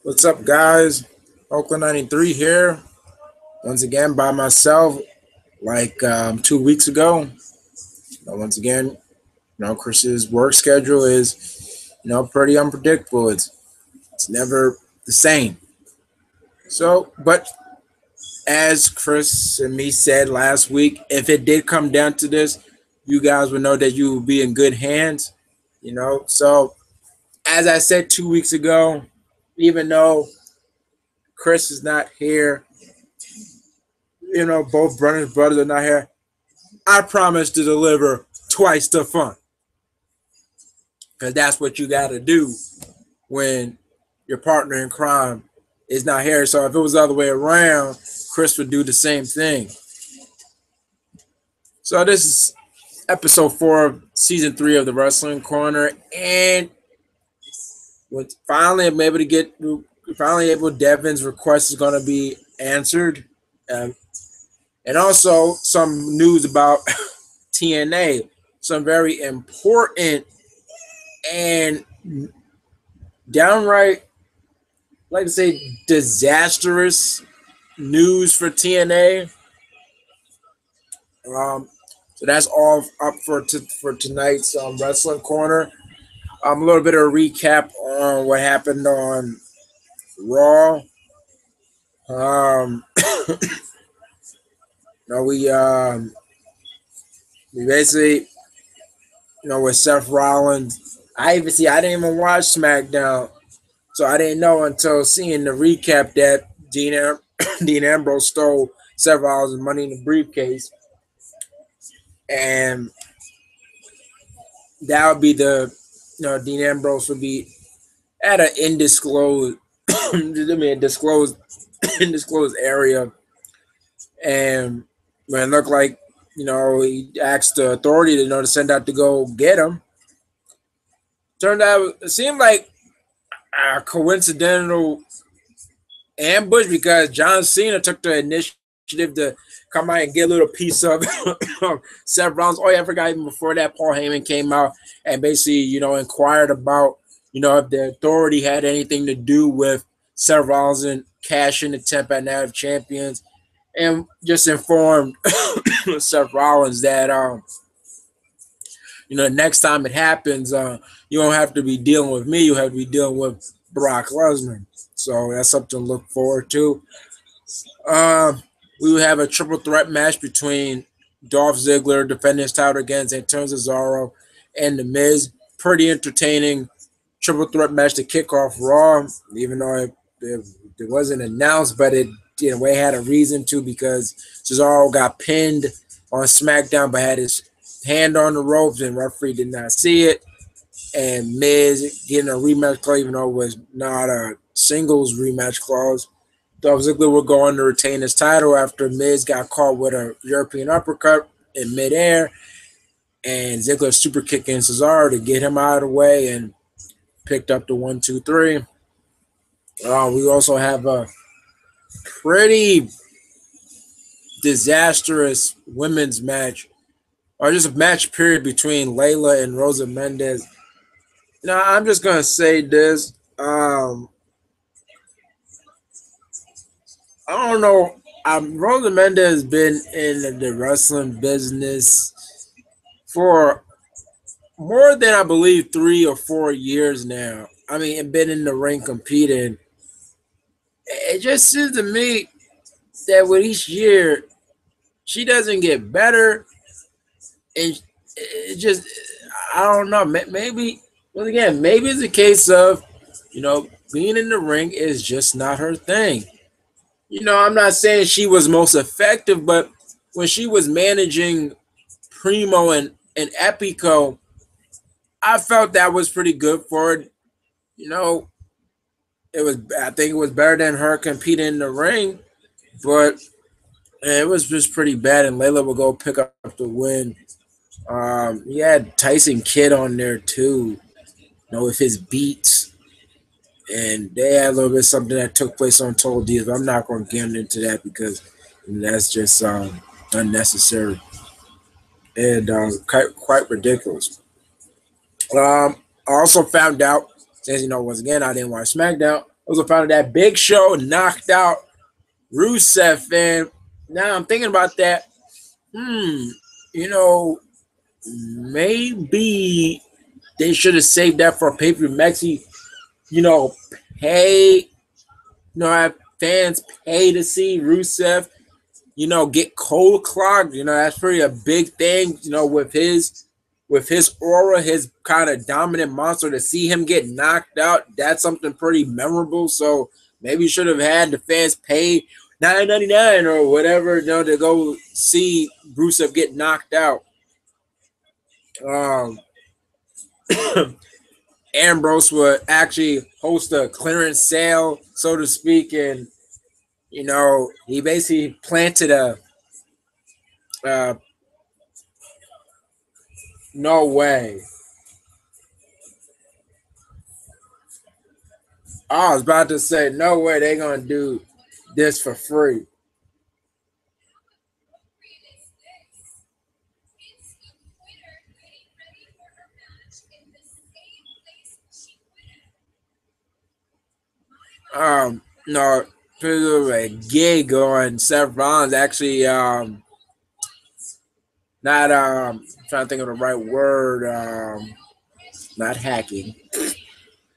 What's up, guys? Oakland 93 here. Once again, by myself, like 2 weeks ago. Once again, Chris's work schedule is, pretty unpredictable. It's never the same. So, but as Chris and me said last week, if it did come down to this, you guys would know that you will be in good hands. So as I said 2 weeks ago, even though Chris is not here, both brothers are not here. I promise to deliver twice the fun. Because that's what you got to do when your partner in crime is not here. So if it was the other way around, Chris would do the same thing. So this is episode 4 of season 3 of the Wrestling Corner. And finally I'm able to Devin's request is going to be answered. And also some news about TNA, some very important and downright, like to say, disastrous news for TNA. So that's all up for tonight's Wrestling Corner. A little bit of a recap on what happened on Raw. We basically, with Seth Rollins, I didn't even watch SmackDown, so I didn't know until seeing the recap that Dean Ambrose stole Seth Rollins' money in the briefcase, and that would be Dean Ambrose would be at an undisclosed undisclosed area, and when it looked like, he asked the authority to send out to go get him. Turned out it seemed like a coincidental ambush because John Cena took the initiative to come out and get a little piece of Seth Rollins. Oh yeah, I forgot, even before that, Paul Heyman came out and basically, inquired about, if the authority had anything to do with Seth Rollins and cashing the temp at Night of Champions, and just informed Seth Rollins that next time it happens, you don't have to be dealing with me, you have to be dealing with Brock Lesnar. So that's something to look forward to. We will have a triple threat match between Dolph Ziggler defending his title against Antonio Cesaro and The Miz. Pretty entertaining triple threat match to kick off Raw, even though it wasn't announced, but it had a reason to, because Cesaro got pinned on SmackDown but had his hand on the ropes and referee did not see it. And Miz getting a rematch clause, even though it was not a singles rematch clause. Dolph Ziggler will go on to retain his title after Miz got caught with a European uppercut in midair, and Ziggler super kicking Cesaro to get him out of the way and picked up the 1, 2, 3. We also have a pretty disastrous women's match, or just a match period between Layla and Rosa Mendes. Now, I'm just going to say this. I don't know. Rosa Mendes has been in the wrestling business for more than, I believe, 3 or 4 years now. And been in the ring competing. It just seems to me that with each year, she doesn't get better. And it just, I don't know. Maybe it's a case of, being in the ring is just not her thing. I'm not saying she was most effective, but when she was managing Primo and Epico, I felt that was pretty good for it. I think it was better than her competing in the ring, but it was just pretty bad, and Layla would go pick up the win. He had Tyson Kidd on there too, with his beats. And they had a little bit of something that took place on Total Divas, but I'm not going to get into that because that's just unnecessary and quite ridiculous. I also found out, since once again I didn't watch SmackDown, Also found that Big Show knocked out Rusev, and now I'm thinking about that. You know, maybe they should have saved that for pay per view. Maxi, you know, pay, have fans pay to see Rusev, get cold clogged. That's pretty a big thing, with his aura, his kind of dominant monster, to see him get knocked out, that's something pretty memorable. So maybe you should have had the fans pay $9.99 or whatever, to go see Rusev get knocked out. Um, Ambrose would actually host a clearance sale, so to speak, and he basically planted a uh, no way. I was about to say, no way they gonna do this for free. No, a gig on Seth Rollins actually, not trying to think of the right word, not hacking,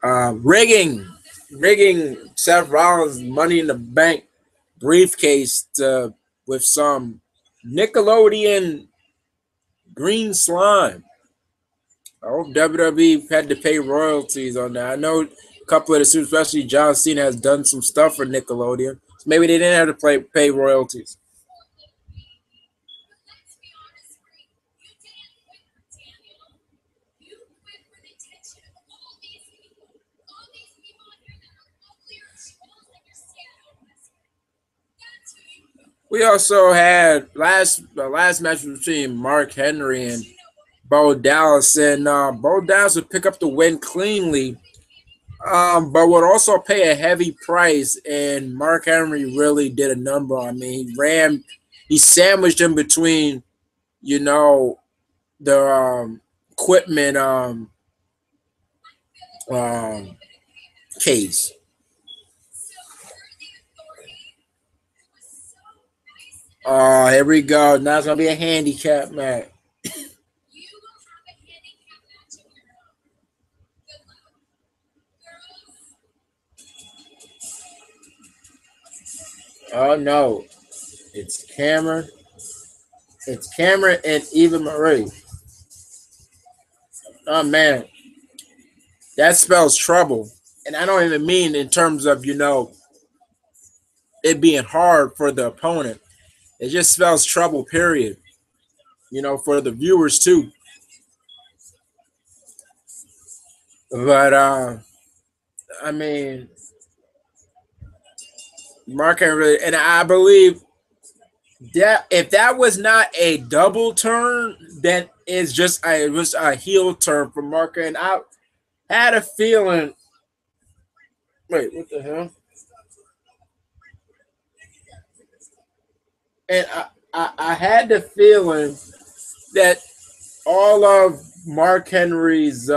rigging Seth Rollins' Money in the Bank briefcase with some Nickelodeon green slime. I hope WWE had to pay royalties on that. I know a couple of the suits, especially John Cena, has done some stuff for Nickelodeon. So maybe they didn't have to pay royalties. We also had the last match between Mark Henry and Bo Dallas, and Bo Dallas would pick up the win cleanly, but would also pay a heavy price. And Mark Henry really did a number. I mean, he sandwiched him between, the equipment um, case. Oh, here we go. Now it's gonna be a handicap match. Oh no, it's Cameron. It's Cameron and Eva Marie. Oh man, that spells trouble. And I don't even mean in terms of, it being hard for the opponent. It just spells trouble, period. For the viewers too. But I mean, Mark ain't really, and I believe that if that was not a double turn, then it was a heel turn for Mark. And I had a feeling. Wait, what the hell? And I had the feeling that all of Mark Henry's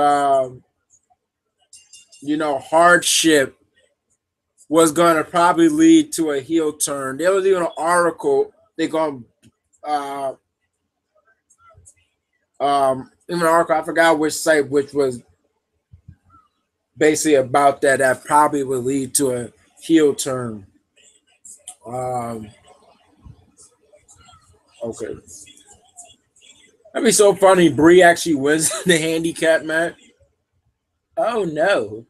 hardship was going to probably lead to a heel turn. There was even an article they're going to even an article, I forgot which site, which was basically about that probably would lead to a heel turn. Um, okay. That'd be so funny. Bree actually wins the handicap match. Oh no.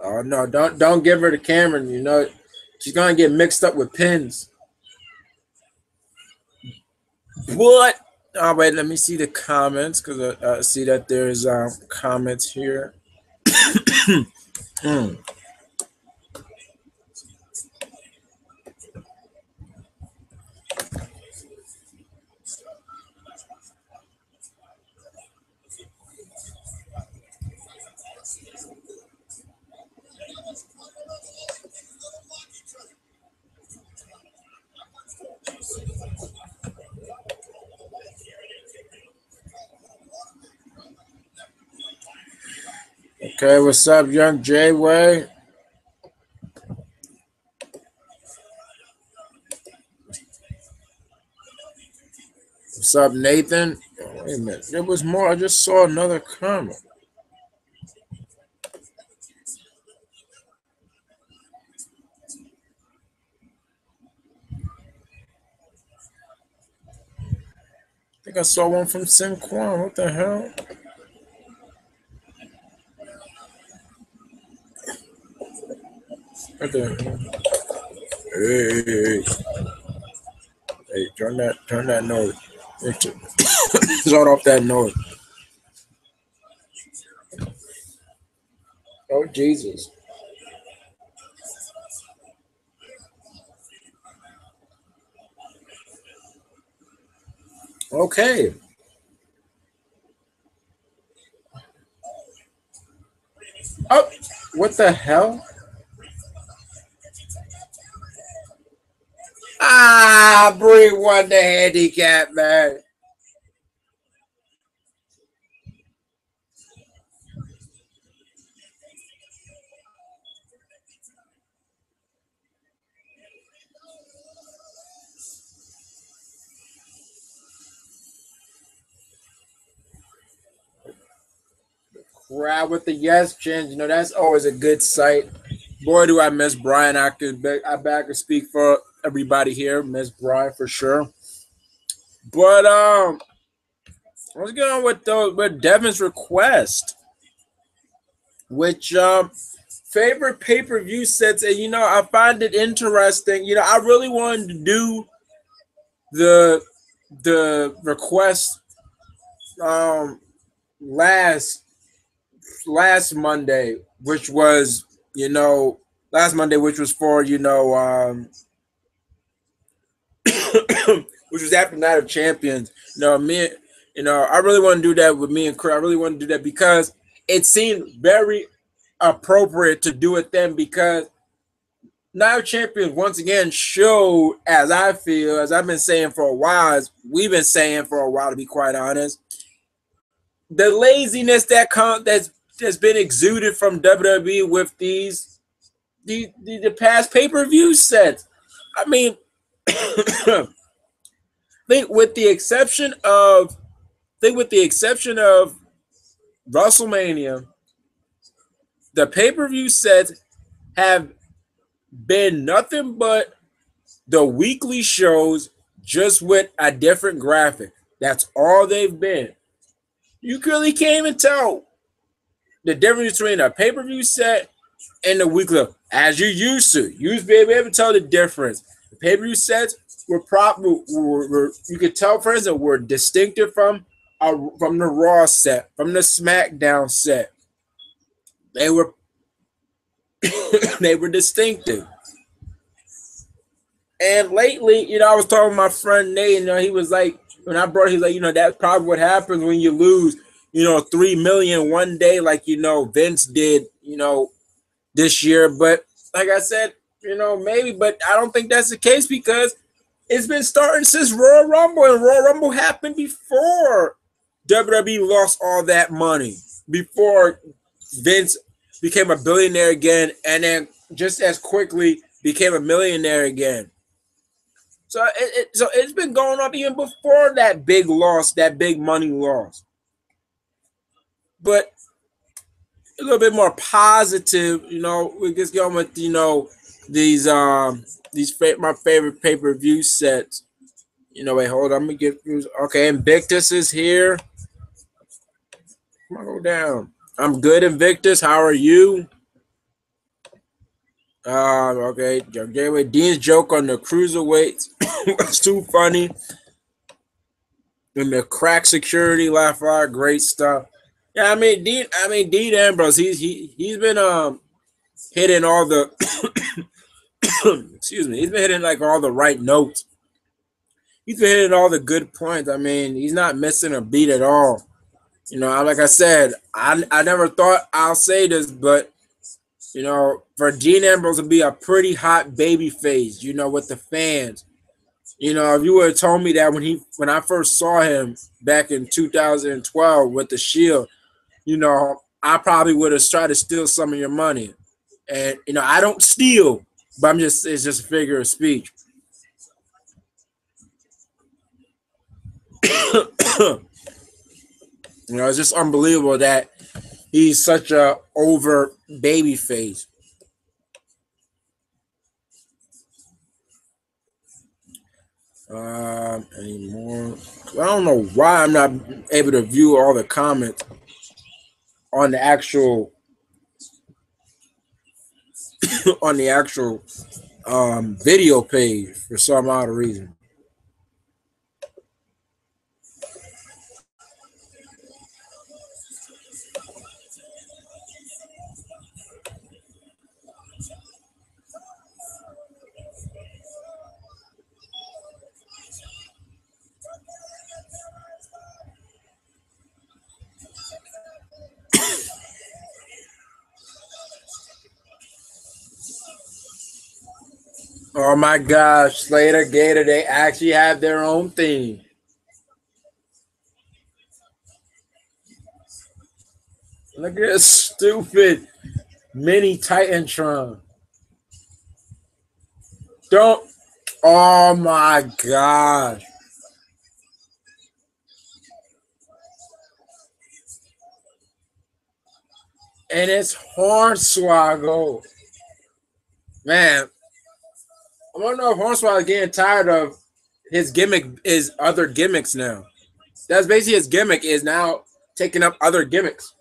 Oh no, don't give her to Cameron. She's gonna get mixed up with pins. What? Oh wait, let me see the comments because I see that there's comments here. Hmm. Okay, what's up, young J-Way? What's up, Nathan? Oh, wait a minute. There was more. I just saw another comment. I think I saw one from Sim Kwan. What the hell? What the hey, turn that noise. Shut off that noise. Oh Jesus. Okay. Oh, what the hell? Ah, Bree won the handicap, man. Crowd with the yes chants. You know, that's always a good sight. Boy, do I miss Brian. I could speak for everybody here. Miss Brian for sure. But let's get on with Devin's request, which favorite pay-per-view sets, and I find it interesting. I really wanted to do the request um last Monday, which was last Monday, which was for which was after Night of Champions. I really want to do that with me and Chris. I really want to do that because it seemed very appropriate to do it then, because Night of Champions once again showed, as I feel, as I've been saying for a while, as we've been saying for a while, to be quite honest, the laziness that's been exuded from WWE with the past pay-per-view sets. I mean, I think with the exception of WrestleMania, the pay-per-view sets have been nothing but the weekly shows, just with a different graphic. That's all they've been. You really can't even tell the difference between a pay-per-view set and the weekly, as you used to. You used to be able to tell the difference. The pay-per-view sets were you could tell, for instance, were distinctive from the Raw set, from the SmackDown set. They were they were distinctive. And lately, I was talking to my friend Nate, he was like, he's like, that's probably what happens when you lose, 3 million one day, like, Vince did, this year. But like I said, maybe, but I don't think that's the case, because it's been starting since Royal Rumble, and Royal Rumble happened before WWE lost all that money, before Vince became a billionaire again, and then just as quickly became a millionaire again. So it's been going up even before that big loss, that big money loss. But a little bit more positive, we just going with these my favorite pay-per-view sets. Wait, hold on, let me get through. Okay, Invictus is here. Come on, go down. I'm good, Invictus. How are you? Okay, Gateway Dean's joke on the cruiserweights was too funny. And the crack security laugh out, great stuff. Yeah, I mean Dean Ambrose, he's been hitting all the excuse me, he's been hitting like all the right notes. He's been hitting all the good points. I mean, he's not missing a beat at all. Like I said, I never thought I'll say this, but for Dean Ambrose to be a pretty hot baby face, with the fans. If you would have told me that when I first saw him back in 2012 with the Shield, I probably would have tried to steal some of your money. And I don't steal, but it's just a figure of speech. It's just unbelievable that he's such a over baby face. Anymore. I don't know why I'm not able to view all the comments on the actual on the actual video page for some odd reason. Oh my gosh, Slater Gator, they actually have their own theme. Look at this stupid mini Titantron. Don't. Oh my gosh. And it's Hornswoggle. Man, I don't know if Hornswoggle is getting tired of his other gimmicks now. That's basically his gimmick is now taking up other gimmicks.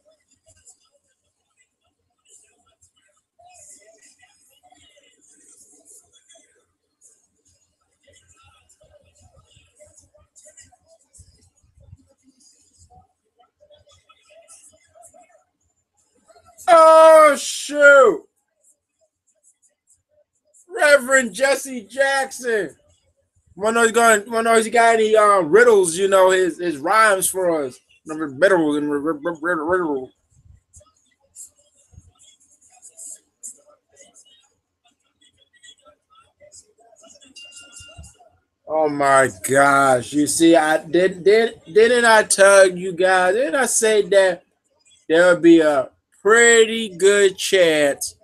Oh shoot! Reverend Jesse Jackson. One of those got any riddles, his rhymes for us. Riddles and riddles. Oh my gosh! You see, didn't I tell you guys? Didn't I say that there would be a pretty good chance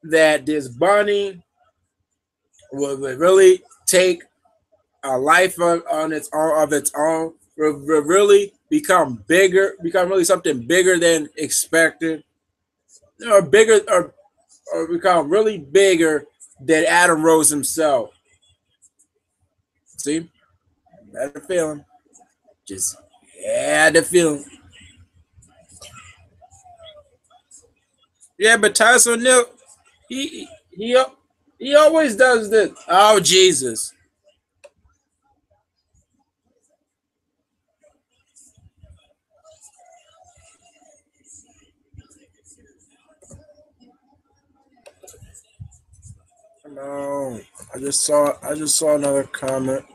that this bunny will really take a life of its own, will really become bigger, become really something bigger than expected, or bigger, or become really bigger than Adam Rose himself. See, had the feeling, just had the feeling. Yeah, but Tyson O'Neil, he he he always does this. Oh Jesus! No, I just saw another comment.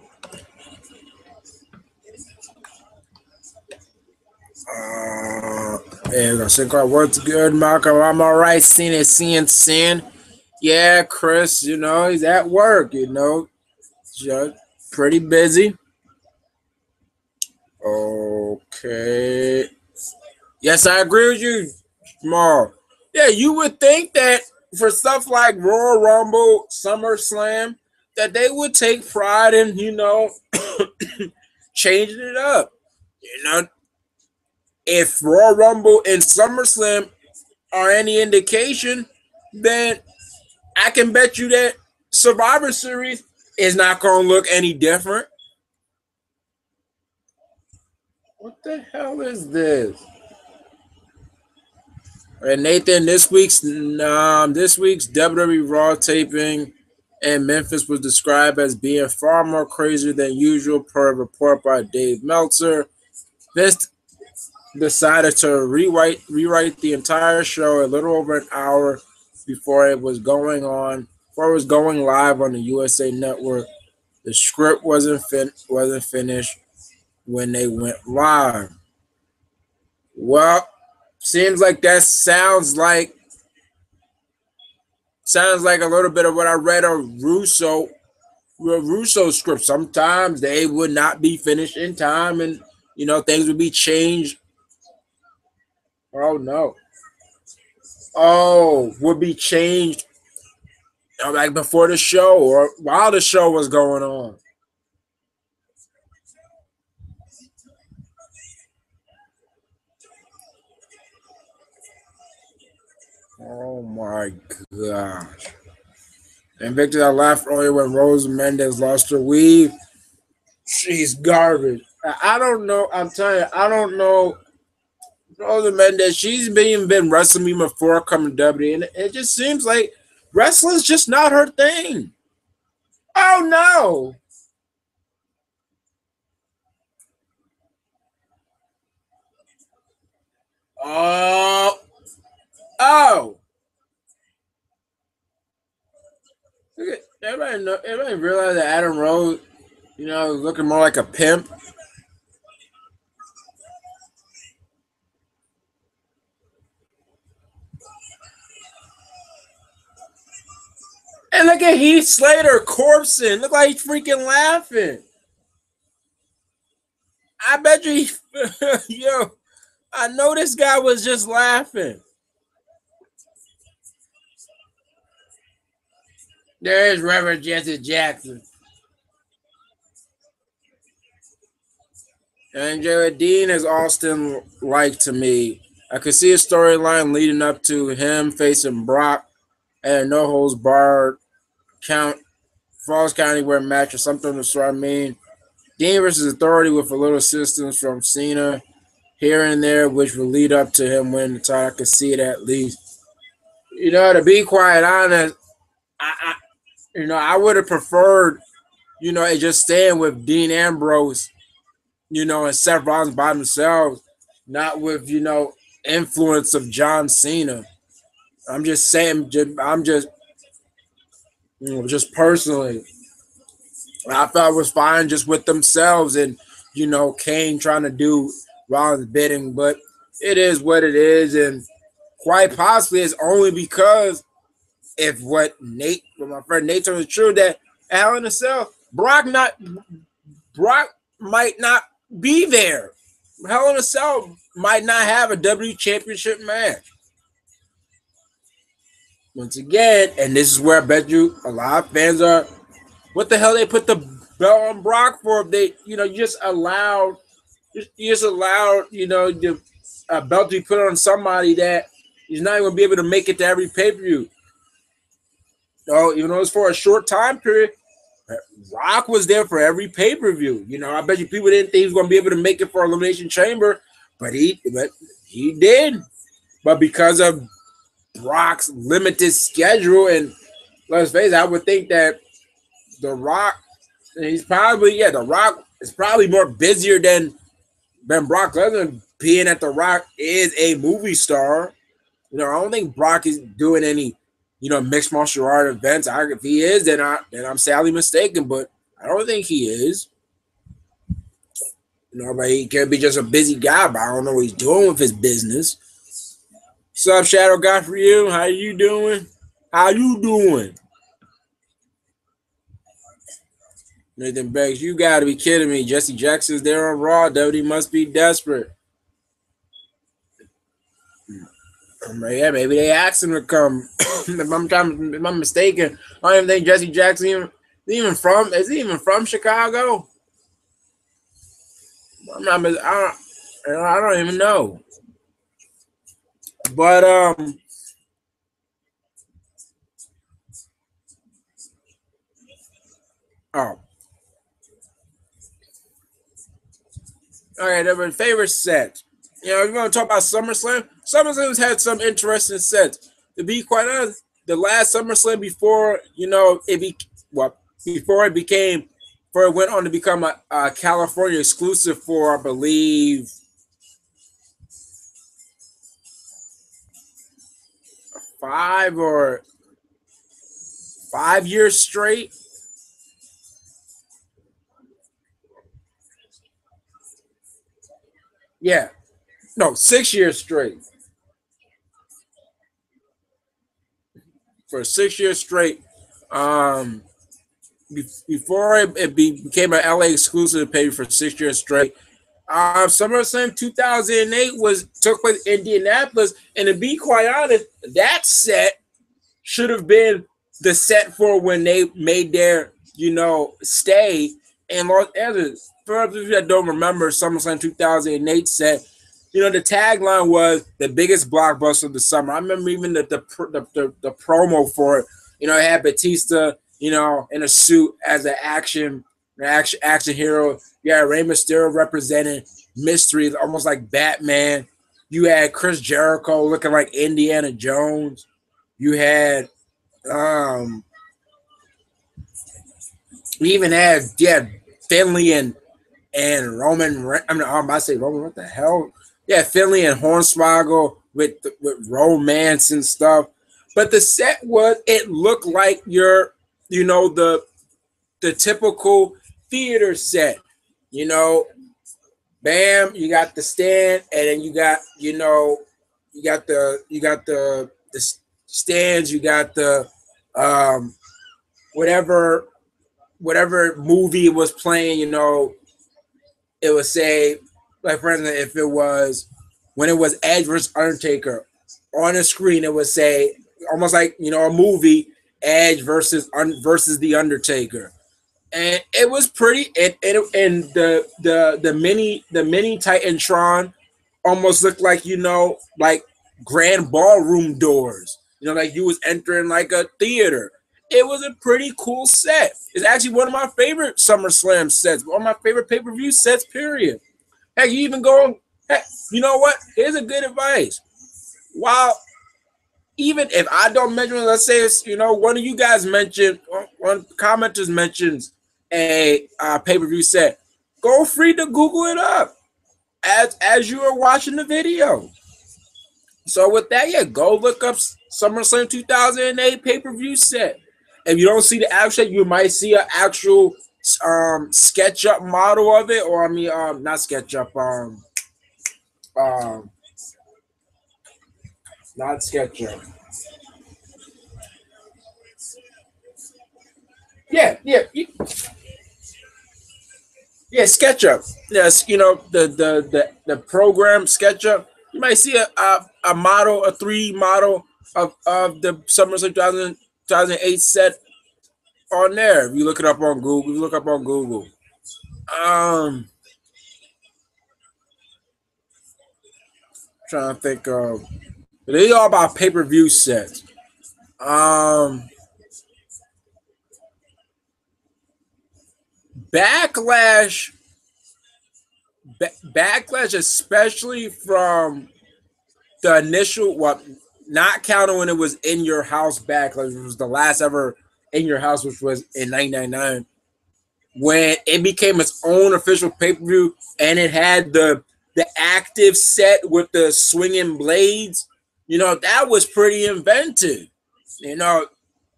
And I think our words good, Marco. I'm all right. Seeing sin. Yeah, Chris. He's at work. Just pretty busy. Okay. Yes, I agree with you, Jamal. Yeah, you would think that for stuff like Royal Rumble, SummerSlam, that they would take pride in, changing it up. You know, if Royal Rumble and SummerSlam are any indication, then I can bet you that Survivor Series is not going to look any different. What the hell is this? And Nathan, this week's WWE Raw taping in Memphis was described as being far more crazy than usual, per a report by Dave Meltzer. Vince decided to rewrite the entire show a little over an hour before it was going live on the USA Network. The script wasn't finished when they went live. Well, seems like that sounds like a little bit of what I read on Russo script. Sometimes they would not be finished in time, and things would be changed. Oh no! Oh, would be changed like before the show or while the show was going on. Oh my gosh. And Victor, I laughed earlier when Rose Mendez lost her weave. She's garbage. I don't know. I'm telling you, I don't know. Rose Mendez, she's been wrestling me before coming to W, and it just seems like wrestling's just not her thing. Oh no. Oh, oh. Everybody know. Everybody realize that Adam Rose, is looking more like a pimp. And look at Heath Slater corpsing. Look like he's freaking laughing. I bet you, yo, I know this guy was just laughing. There is Reverend Jesse Jackson. And Jared Dean is Austin like to me. I could see a storyline leading up to him facing Brock and a no holds barred count Falls County where match or something of the sort. I mean, Dean versus Authority with a little assistance from Cena here and there, which will lead up to him winning the title. I could see it at least. To be quite honest, I would have preferred, it just staying with Dean Ambrose, and Seth Rollins by themselves, not with, influence of John Cena. I'm just saying, I'm just personally, I thought it was fine just with themselves and, Kane trying to do Rollins' bidding, but it is what it is. And quite possibly it's only because if what my friend Nate told is true, that Hell in a Cell, Brock might not be there. Hell in a Cell might not have a W Championship match. Once again, and this is where I bet you a lot of fans are. What the hell they put the belt on Brock for? If they, you just allowed, the belt to be put on somebody that is not even going to be able to make it to every pay per view. Oh, even though it's for a short time period, Rock was there for every pay per view. I bet you people didn't think he was going to be able to make it for Elimination Chamber, but he did. But because of Brock's limited schedule, and let's face it, I would think that The Rock, The Rock is probably more busier than Brock Lesnar, being that The Rock is a movie star. I don't think Brock is doing any, mixed martial art events. If he is, then I'm sadly mistaken, but I don't think he is. But he could be just a busy guy, but I don't know what he's doing with his business. What's up, Shadow God for you? How you doing? How you doing? Nathan Beggs, you gotta be kidding me. Jesse Jackson's there on Raw. WWE must be desperate. Yeah, maybe they asked him to come. if I'm mistaken, I don't even think Jesse Jackson is he even from Chicago? I don't even know. But oh. Okay, they were favorite set. We're going to talk about SummerSlam. SummerSlam's had some interesting sets. To be quite honest, the last SummerSlam before, before it went on to become a California exclusive for, I believe, 5 years straight. Yeah. No, 6 years straight. For 6 years straight. Before it became an LA exclusive pay for 6 years straight. SummerSlam 2008 took place in Indianapolis, and to be quite honest, that set should have been the set for when they made their, stay in Los Angeles. For those of you that don't remember, SummerSlam 2008 set, the tagline was the biggest blockbuster of the summer. I remember even the promo for it. It had Batista, in a suit as an action hero. You had Rey Mysterio representing mystery, almost like Batman. You had Chris Jericho looking like Indiana Jones. You had we even had Finley and Roman. I'm about to say Roman. What the hell? Yeah, Finley and Hornswoggle with romance and stuff. But the set it looked like the typical theater set. Bam, you got the stand, and then you got the stands, you got the whatever movie was playing, it would say, like for instance, if it was when it was Edge versus Undertaker on the screen, it would say almost like a movie, Edge versus the Undertaker. And it was pretty, and the mini Titantron almost looked like like grand ballroom doors. Like you was entering like a theater. It was a pretty cool set. It's actually one of my favorite SummerSlam sets, one of my favorite pay-per-view sets, period. Heck, you even go, heck, you know what? Here's a good advice. While even if I don't mention, let's say it's, one of you guys mentioned, one commenters mentions a pay-per-view set, go free to Google it up as you are watching the video. So with that, go look up SummerSlam 2008 pay-per-view set. If you don't see the actual set, you might see an actual SketchUp model of it, or not SketchUp, not SketchUp. Yeah, SketchUp. Yes, the program SketchUp. You might see a model, a 3D model of the SummerSlam 2008 set on there. If you look it up on Google, trying to think of. They're all about pay-per-view sets. Backlash, especially from the initial, not counting when it was In Your House Backlash, which was the last ever In Your House, which was in 1999, when it became its own official pay-per-view, and it had the active set with the swinging blades. That was pretty inventive. That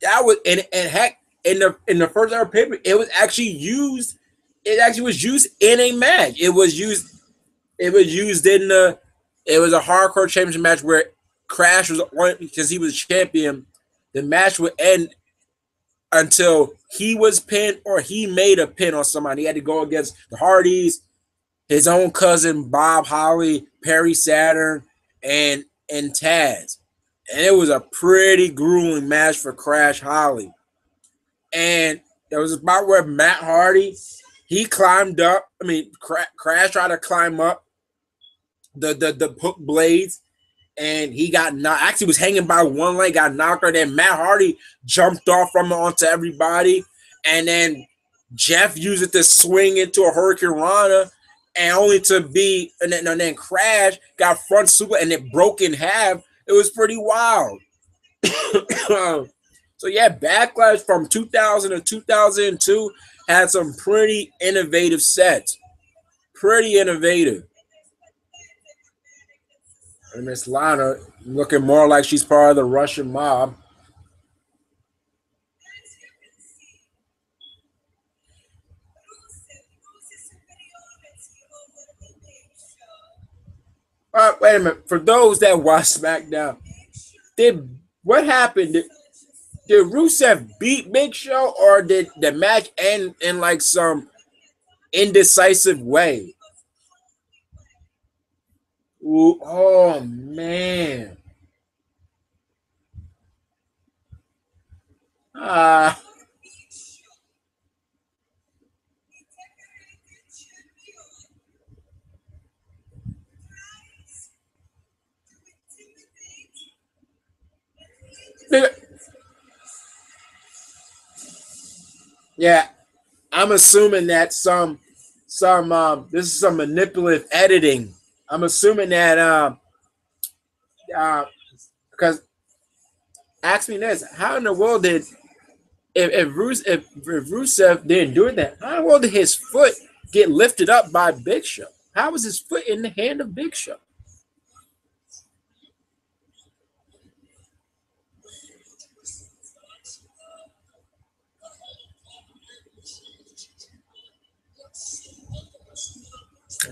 was, and heck, in the first ever pay-per-view, it was actually used. It actually was used in a match. It was used in the. It was a hardcore championship match where Crash was on because he was champion. The match would end until he was pinned or he made a pin on somebody. He had to go against the Hardys, his own cousin Bob Holly, Perry Saturn, and Taz. And it was a pretty grueling match for Crash Holly. And there was about where Matt Hardy, he climbed up. Crash tried to climb up the hook blades, and he got knocked. Actually, was hanging by one leg, got knocked out. Then Matt Hardy jumped off from it onto everybody, and then Jeff used it to swing into a Hurricane Rana, and only to be, and then Crash got front super, and it broke in half. It was pretty wild. So yeah, Backlash from 2000 to 2002 had some pretty innovative sets. Pretty innovative. And Miss Lana looking more like she's part of the Russian mob. Wait a minute. For those that watch SmackDown, what happened? Did Rusev beat Big Show, or did the match end in like some indecisive way? Ooh, oh man. Ah, yeah. I'm assuming that some this is some manipulative editing. I'm assuming that because ask me this: how in the world did if Rusev didn't do that? How in the world did his foot get lifted up by Big Show? How was his foot in the hand of Big Show?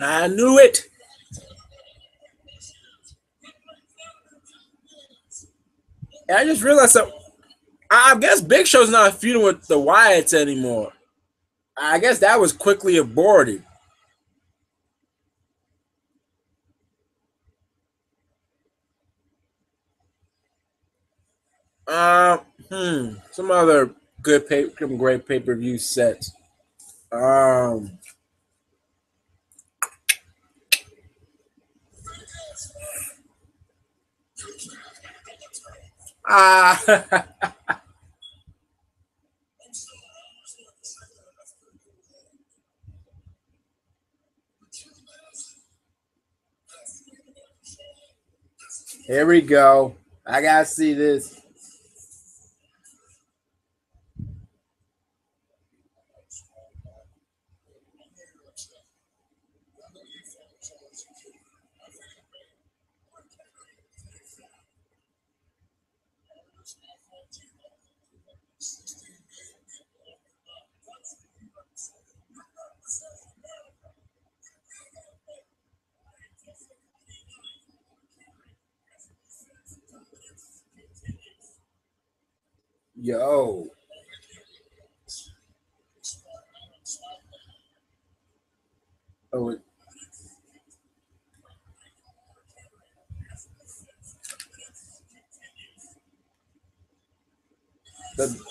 I knew it. And I just realized that I guess Big Show's not feuding with the Wyatts anymore. I guess that was quickly aborted. Uh, some other some great pay per view sets. Um, ah, here we go. I gotta see this. Yo, oh, the,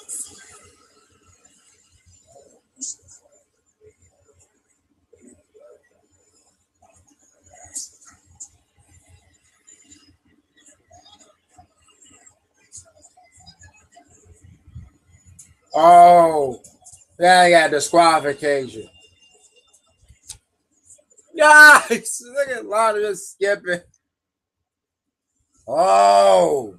oh, yeah, I got disqualification. Yikes! Look at Lana just skipping. Oh,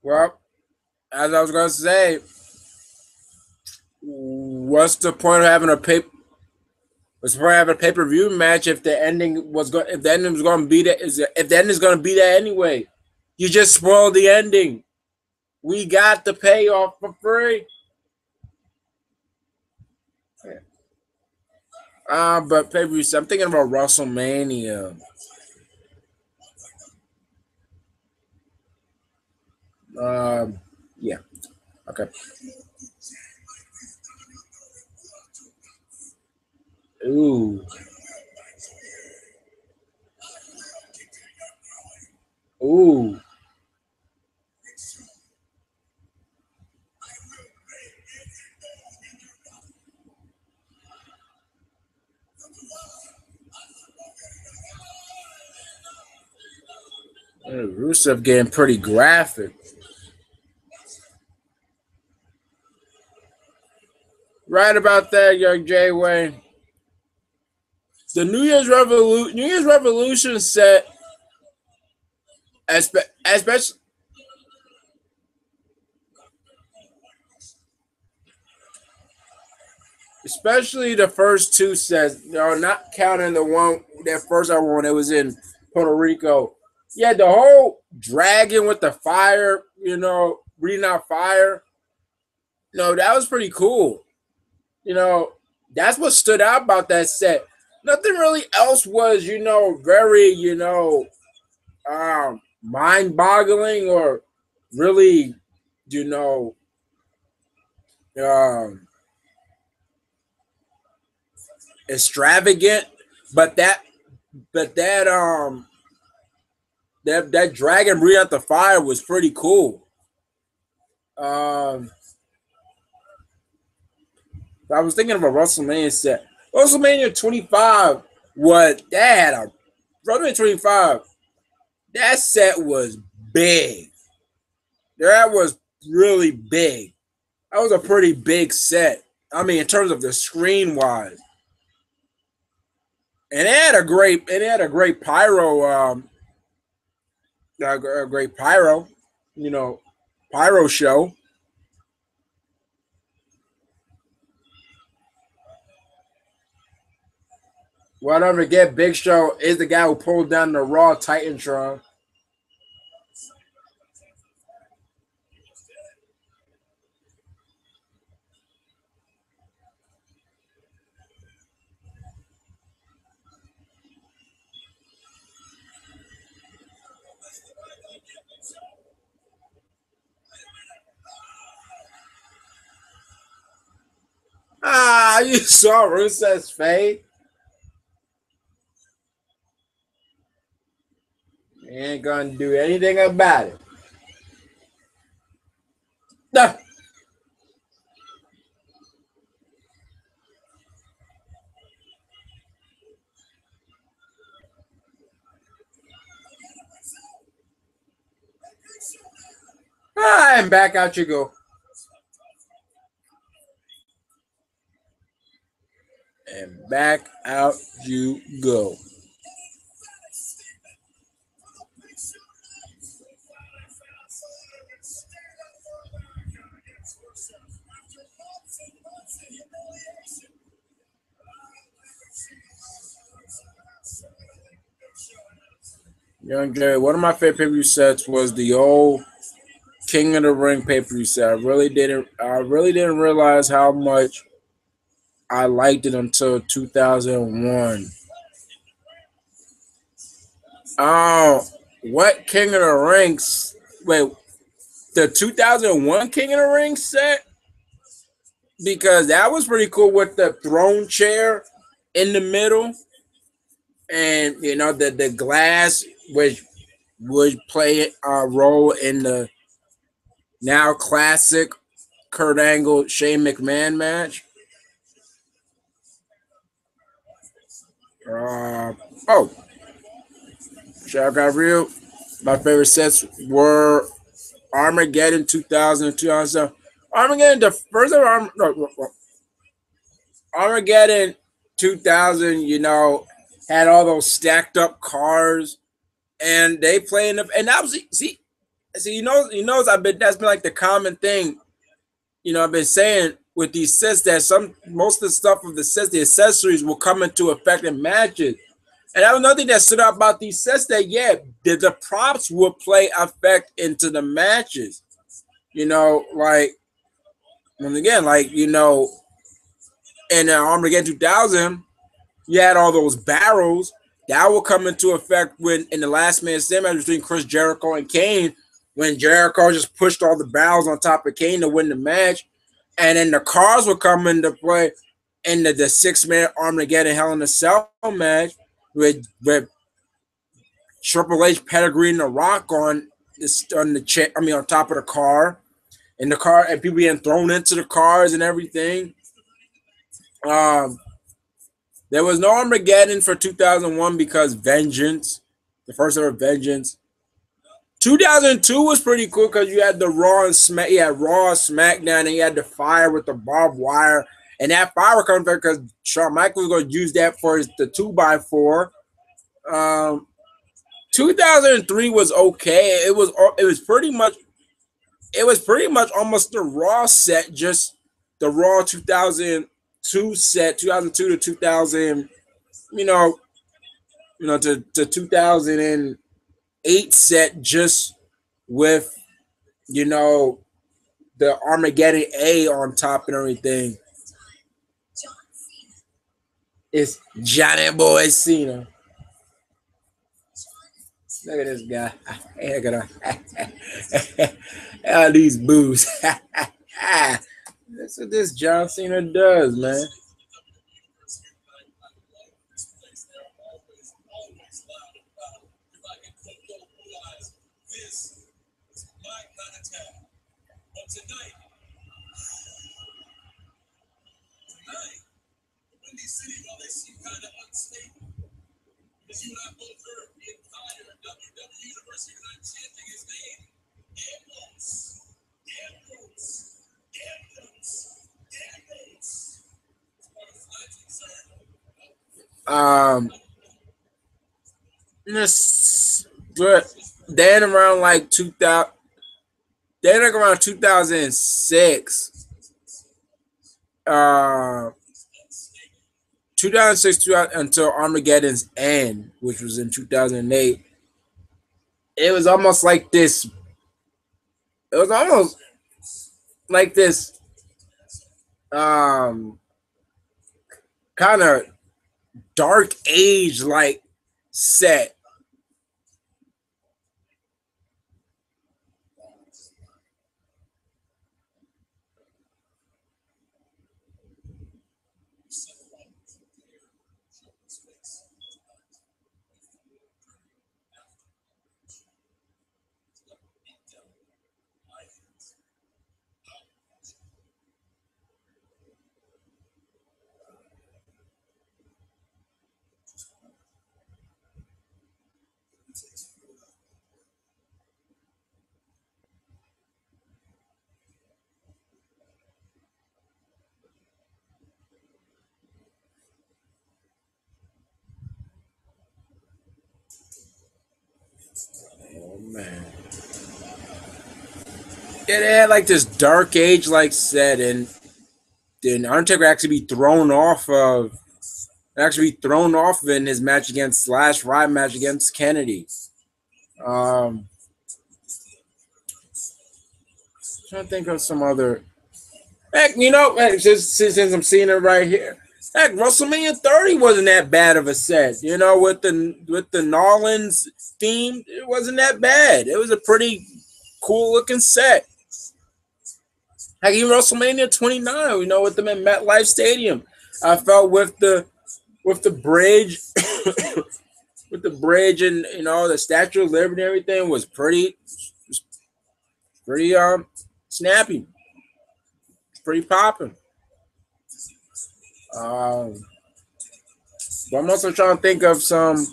well, as I was gonna say, what's the point of having a pay? What's the point of having a pay per view match if the ending was going? If the ending was going to be that? If the ending is going to be that anyway? You just spoiled the ending. We got the payoff for free. But pay per view. I'm thinking about WrestleMania. Yeah. Okay. Ooh. Ooh. Rusev getting pretty graphic. Right about that, young Jay Wayne. The New Year's Revolution set, especially especially the first two sets. Not counting the one that first I won. It was in Puerto Rico. Yeah, the whole dragon with the fire. Breathing out fire. No, that was pretty cool. That's what stood out about that set. Nothing really else was, very, um, mind-boggling or really, you know, um, extravagant. But that dragon breathing out the fire was pretty cool. Um, I was thinking of a WrestleMania set. WrestleMania 25 was that had a WrestleMania 25. That set was big. That was really big. That was a pretty big set. I mean, in terms of the screen wise, and it had a great pyro, a great pyro, you know, pyro show. Well, don't forget, Big Show is the guy who pulled down the Raw Titantron. Ah, you saw Rusev's fade. He ain't gonna do anything about it. Nah. Ah, and back out you go. And back out you go. Young Jerry, one of my favorite pay-per-view sets was the old King of the Ring pay-per-view set. I really didn't realize how much I liked it until 2001. Oh, what King of the Rings? Wait, the 2001 King of the Ring set? Because that was pretty cool with the throne chair in the middle, and the glass which would play a role in the now classic Kurt Angle Shane McMahon match. Uh, oh, Shout got real. My favorite sets were Armageddon 2000 and 2007. Armageddon, the first of Armageddon 2000, had all those stacked up cars, and they play in the, and that was see, I've been that's been like the common thing, I've been saying with these sets that most of the stuff of the sets, the accessories will come into effect in matches. And that was another thing that stood out about these sets that the props will play effect into the matches. Like once again, in Armageddon 2000, you had all those barrels that will come into effect when in the last man standing match between Chris Jericho and Kane, when Jericho just pushed all the barrels on top of Kane to win the match, and then the cars will come into play in the 6-man Armageddon Hell in a Cell match with Triple H pedigreeing the Rock on the chair. I mean, on top of the car, and people being thrown into the cars and everything. Um, there was no Armageddon for 2001 because Vengeance, the first ever Vengeance. 2002 was pretty cool because you had the Raw and Smack. You had Raw, SmackDown, and you had the fire with the barbed wire. And that fire was coming back because Shawn Michaels was going to use that for the 2x4. 2003 was okay. It was pretty much almost the Raw set, just the Raw 2002 set, 2002 to 2000, to 2008 set, just with the Armageddon A on top and everything. It's Johnny Boy Cena. Look at this guy. Look at all these boos. That's what this John Cena does, man. Um, this, but then around like 2000, then like around 2006, 2006 until Armageddon's end, which was in 2008. It was almost like this. It was almost like this um kind of dark age like set. Oh man. Yeah, they had like this dark age like set, and then Undertaker actually be thrown off of in his match against Slash Ride match against Kennedy. Um, trying to think of some other. Heck, heck, just since I'm seeing it right here. Heck, WrestleMania 30 wasn't that bad of a set. With the Nolans theme, it wasn't that bad. It was a pretty cool looking set. Heck, even WrestleMania 29, with them in MetLife Stadium, I felt with the bridge, with the bridge and the Statue of Liberty and everything was pretty snappy, pretty popping. But I'm also trying to think of some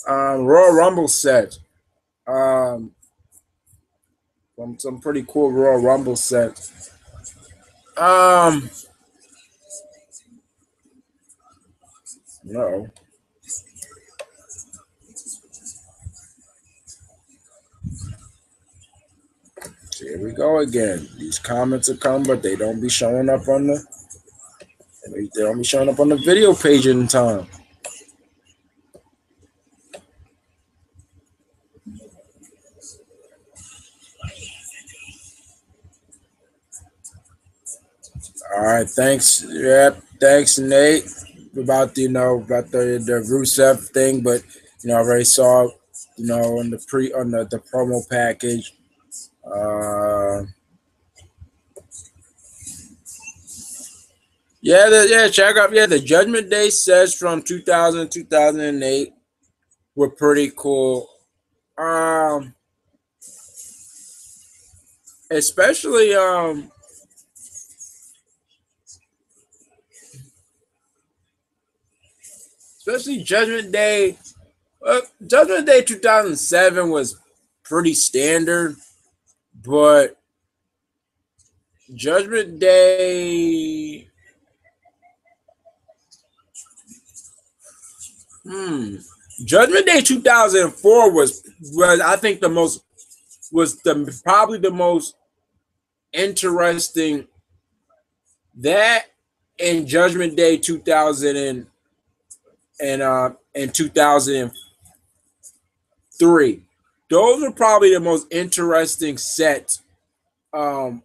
Royal Rumble sets. Some pretty cool Royal Rumble sets. No. Here we go again. These comments are coming, but they don't be showing up on the. They don't be showing up on the video page in time. All right, thanks. Yep, thanks, Nate, about the Rusev thing, but I already saw on the promo package. Check out the Judgment Day sets from 2000 2008 were pretty cool. Especially Judgment Day. Judgment Day 2007 was pretty standard, but Judgment Day. Judgment Day 2004 was I think probably the most interesting. That and Judgment Day 2000 and 2003. Those are probably the most interesting sets of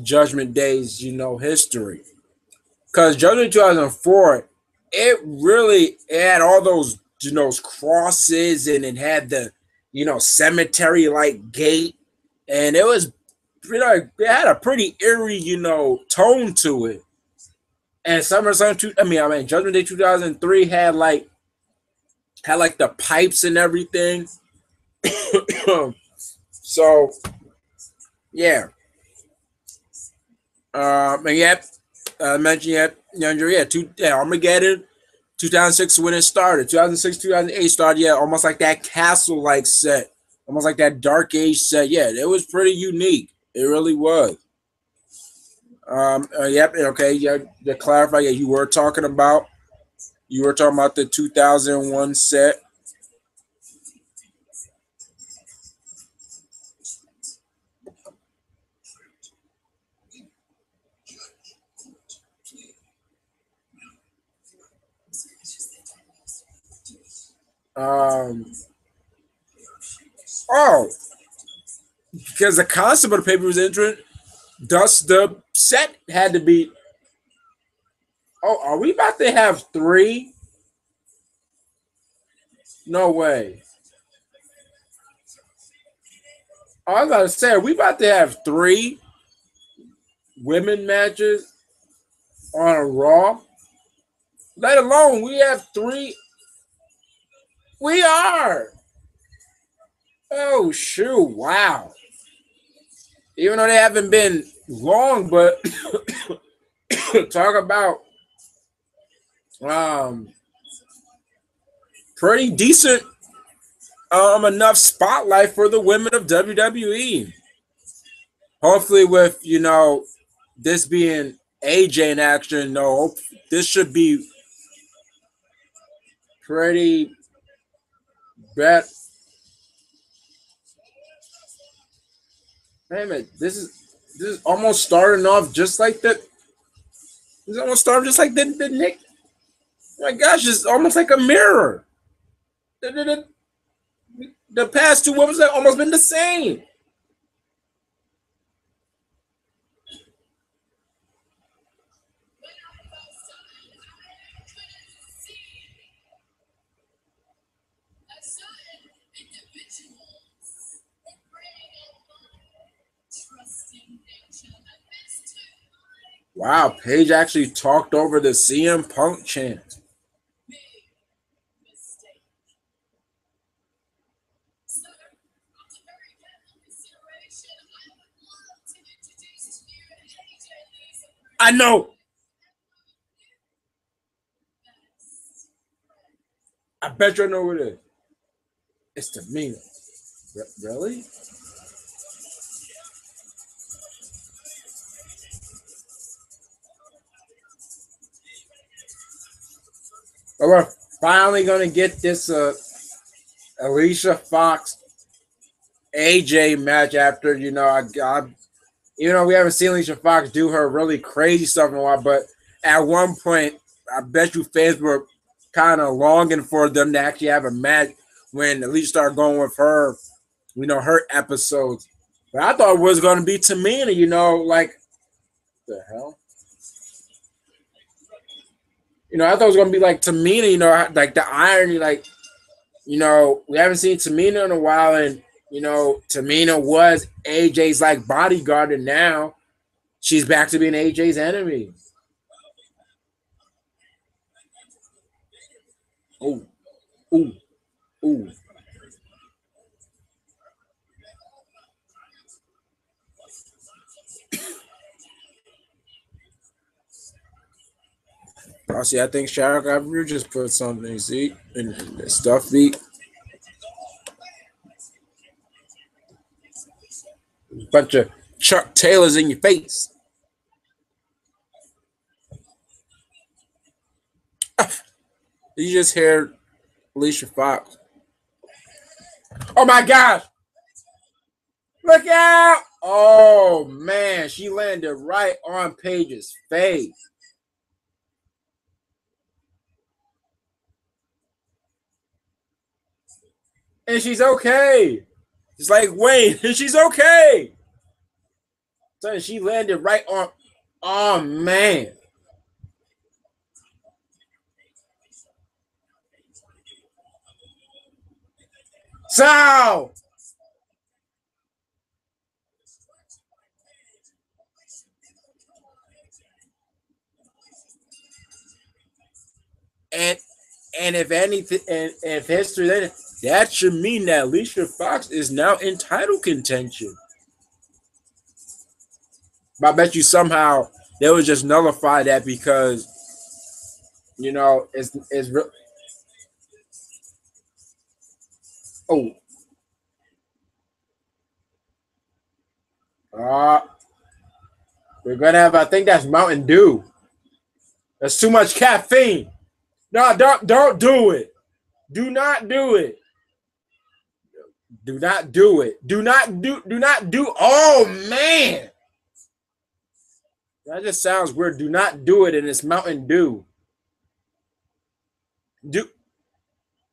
Judgment Day's history. Because Judgment 2004, it had all those crosses, and it had the cemetery like gate, and it was it had a pretty eerie tone to it. And SummerSlam two, I mean Judgment Day 2003 had like the pipes and everything. So yeah, and yep, I mentioned Armageddon 2006 when it started. 2006, 2008 started. Yeah, almost like that castle like set, almost like that dark age set. Yeah, it was pretty unique. It really was. Yep. Okay. Yeah. To clarify, yeah, you were talking about the 2001 set. Um. Oh, because the concept of the paper was interesting. Thus, the set had to be. Oh, are we about to have three? No way. Oh, I was about to say, are we about to have three women matches on a Raw? Let alone we have three. We are. Oh shoot! Wow. Even though they haven't been long, but talk about um pretty decent enough spotlight for the women of WWE. Hopefully, with this being AJ in action, no, this should be pretty bad. Wait a minute, this is almost starting off just like that. This is almost starting just like the Nick. Oh my gosh, it's almost like a mirror. The past two women have almost been the same. Wow, Paige actually talked over the CM Punk chant. I know. I bet you know what it is. It's Tamina. Really? But we're finally gonna get this Alicia Fox AJ match after we haven't seen Alicia Fox do her really crazy stuff in a while, but at one point I bet you fans were kind of longing for them to actually have a match when Alicia started going with her episodes. But I thought it was going to be Tamina, like the hell. I thought it was going to be like Tamina, like the irony, like we haven't seen Tamina in a while, and Tamina was AJ's like bodyguard, and now she's back to being AJ's enemy. Oh, ooh, ooh. Oh, see, I think Shark Avenue just put something, see, in the stuff beat. Bunch of Chuck Taylors in your face. You just hear Alicia Fox. Oh my gosh! Look out! Oh man, she landed right on Paige's face. And she's okay. It's like, wait, she's okay. So she landed right on. Oh man. So, and if anything, and if history, that should mean that Alicia Fox is now in title contention. But I bet you somehow they would just nullify that because it's real. Oh, uh, we're gonna have. I think that's Mountain Dew. That's too much caffeine. No, don't do it. Do not do it. Do not do it. Do not do. Oh man, that just sounds weird. Do not do it, and it's Mountain Dew. Do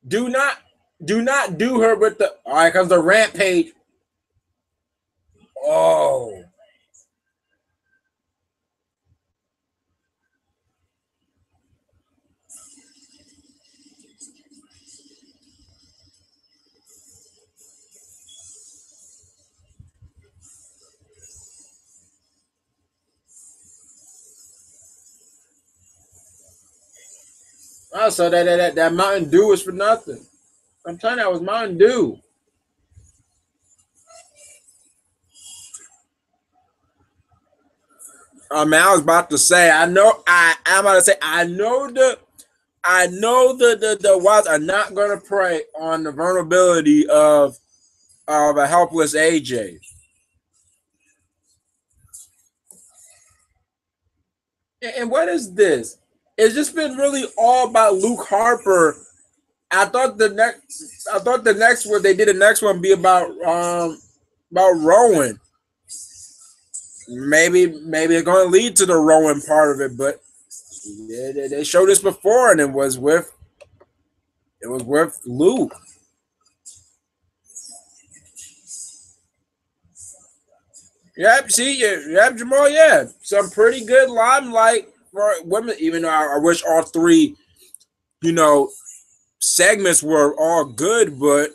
do not do her with the. All right, comes the rampage. Oh. Oh, so that Mountain Dew was for nothing. I'm telling you, that was Mountain Dew. I was about to say, I'm about to say, I know the Wilds are not going to prey on the vulnerability of a helpless AJ. And what is this? It's just been really all about Luke Harper. I thought the next one they did the next one be about Rowan. Maybe they're going to lead to the Rowan part of it, but they showed this before, and it was with Luke. Yep, see, yep, Jamal, yeah, some pretty good limelight for women. Even though I wish all three, you know, segments were all good, but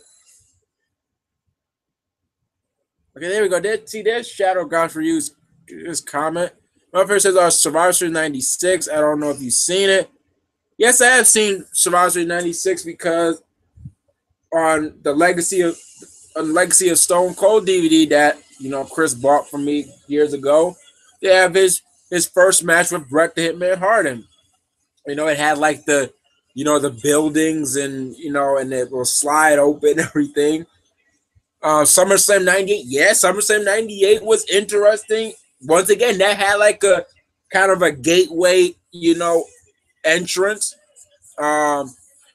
okay, there we go. See, there's Shadow God for you. His comment. My first says Survivor Series '96. I don't know if you've seen it. Yes, I have seen Survivor Series '96 because on the Legacy of Stone Cold DVD that Chris bought for me years ago, they have his first match with Bret the Hitman Hart. It had like the buildings and it will slide open and everything. SummerSlam '98, yeah, SummerSlam '98 was interesting. Once again, that had like a kind of a gateway, entrance. And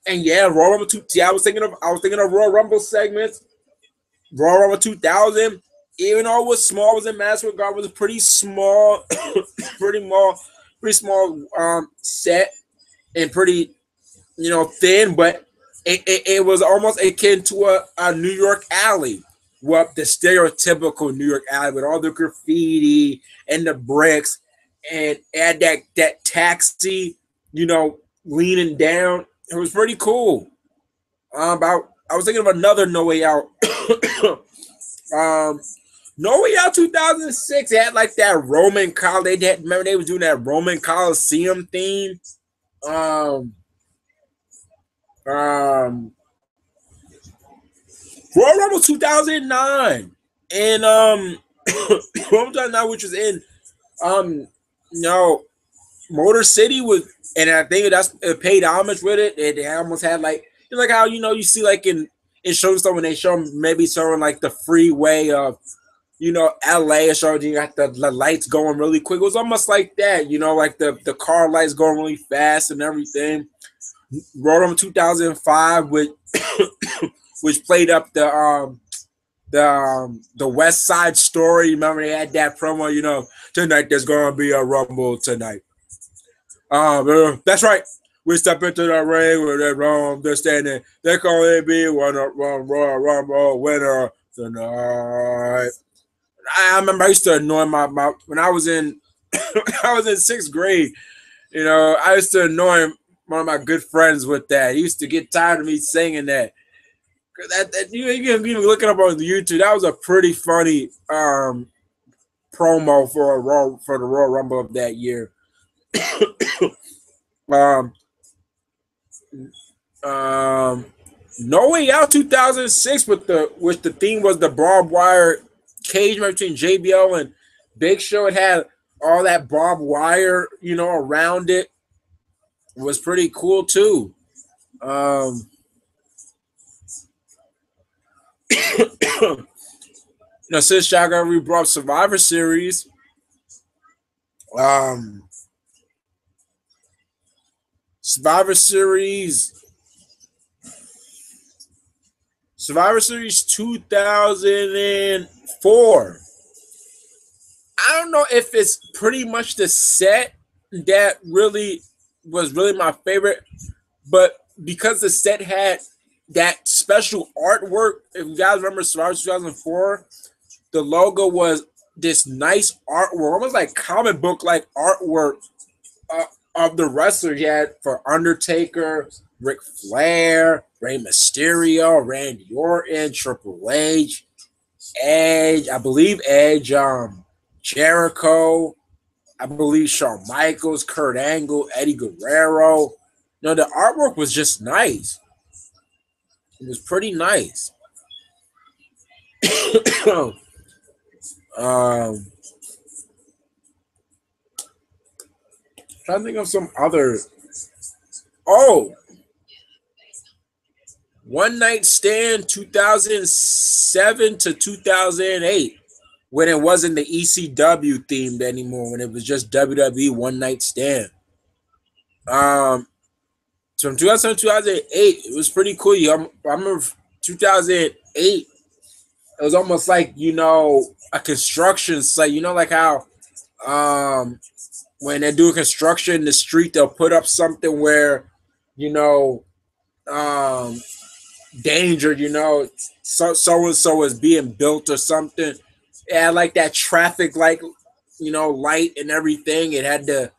yeah, Royal Rumble 2. Yeah, I was thinking of Royal Rumble segments. Royal Rumble 2000, even though it was small, was in Madison Square Garden, was a pretty small, pretty small set and pretty thin, but it was almost akin to a New York alley. Well, the stereotypical New York alley with all the graffiti and the bricks, and add that taxi, leaning down. It was pretty cool. I was thinking of another No Way Out. No Way Out 2006. It had like that Roman remember they was doing that Roman Coliseum theme. Royal Rumble 2009, and Royal Rumble 2009, which was in Motor City was, and I think it paid homage with it. It almost had like how you see like in shows stuff when they show maybe showing like the freeway of LA, or showing you got the lights going really quick. It was almost like that, like the car lights going really fast and everything. Royal Rumble 2005, which played up the West Side Story. Remember they had that promo, tonight there's gonna be a Rumble tonight. That's right. We step into the ring with that wrong. They're standing. They're calling it be one Royal Rumble winner tonight. I remember I used to annoy my when I was in I was in sixth grade. I used to annoy one of my good friends with that. He used to get tired of me singing that. You can look it up on YouTube. That was a pretty funny promo for the Royal Rumble of that year. um, um, No Way Out 2006 with the theme was the barbed wire cage match between JBL and Big Show. It had all that barbed wire, around it. It was pretty cool too. Um, since Shotgun we brought Survivor Series, um, Survivor Series, Survivor Series 2004. I don't know if it's pretty much the set that was really my favorite, but because the set had that special artwork, if you guys remember Survivor 2004, the logo was this nice artwork, almost like comic book like artwork of the wrestlers. You had for Undertaker, Ric Flair, Rey Mysterio, Randy Orton, Triple H, Edge, I believe Edge, Jericho, I believe Shawn Michaels, Kurt Angle, Eddie Guerrero. The artwork was just nice. It was pretty nice. Trying to think of some other. Oh, One Night Stand 2007 to 2008, when it wasn't the ECW themed anymore, when it was just WWE One Night Stand. So from 2007 to 2008, it was pretty cool. I remember 2008, it was almost like, a construction site. Like how when they do construction in the street, they'll put up something where, danger, so and so is being built or something. It had like that traffic light, light and everything. It had the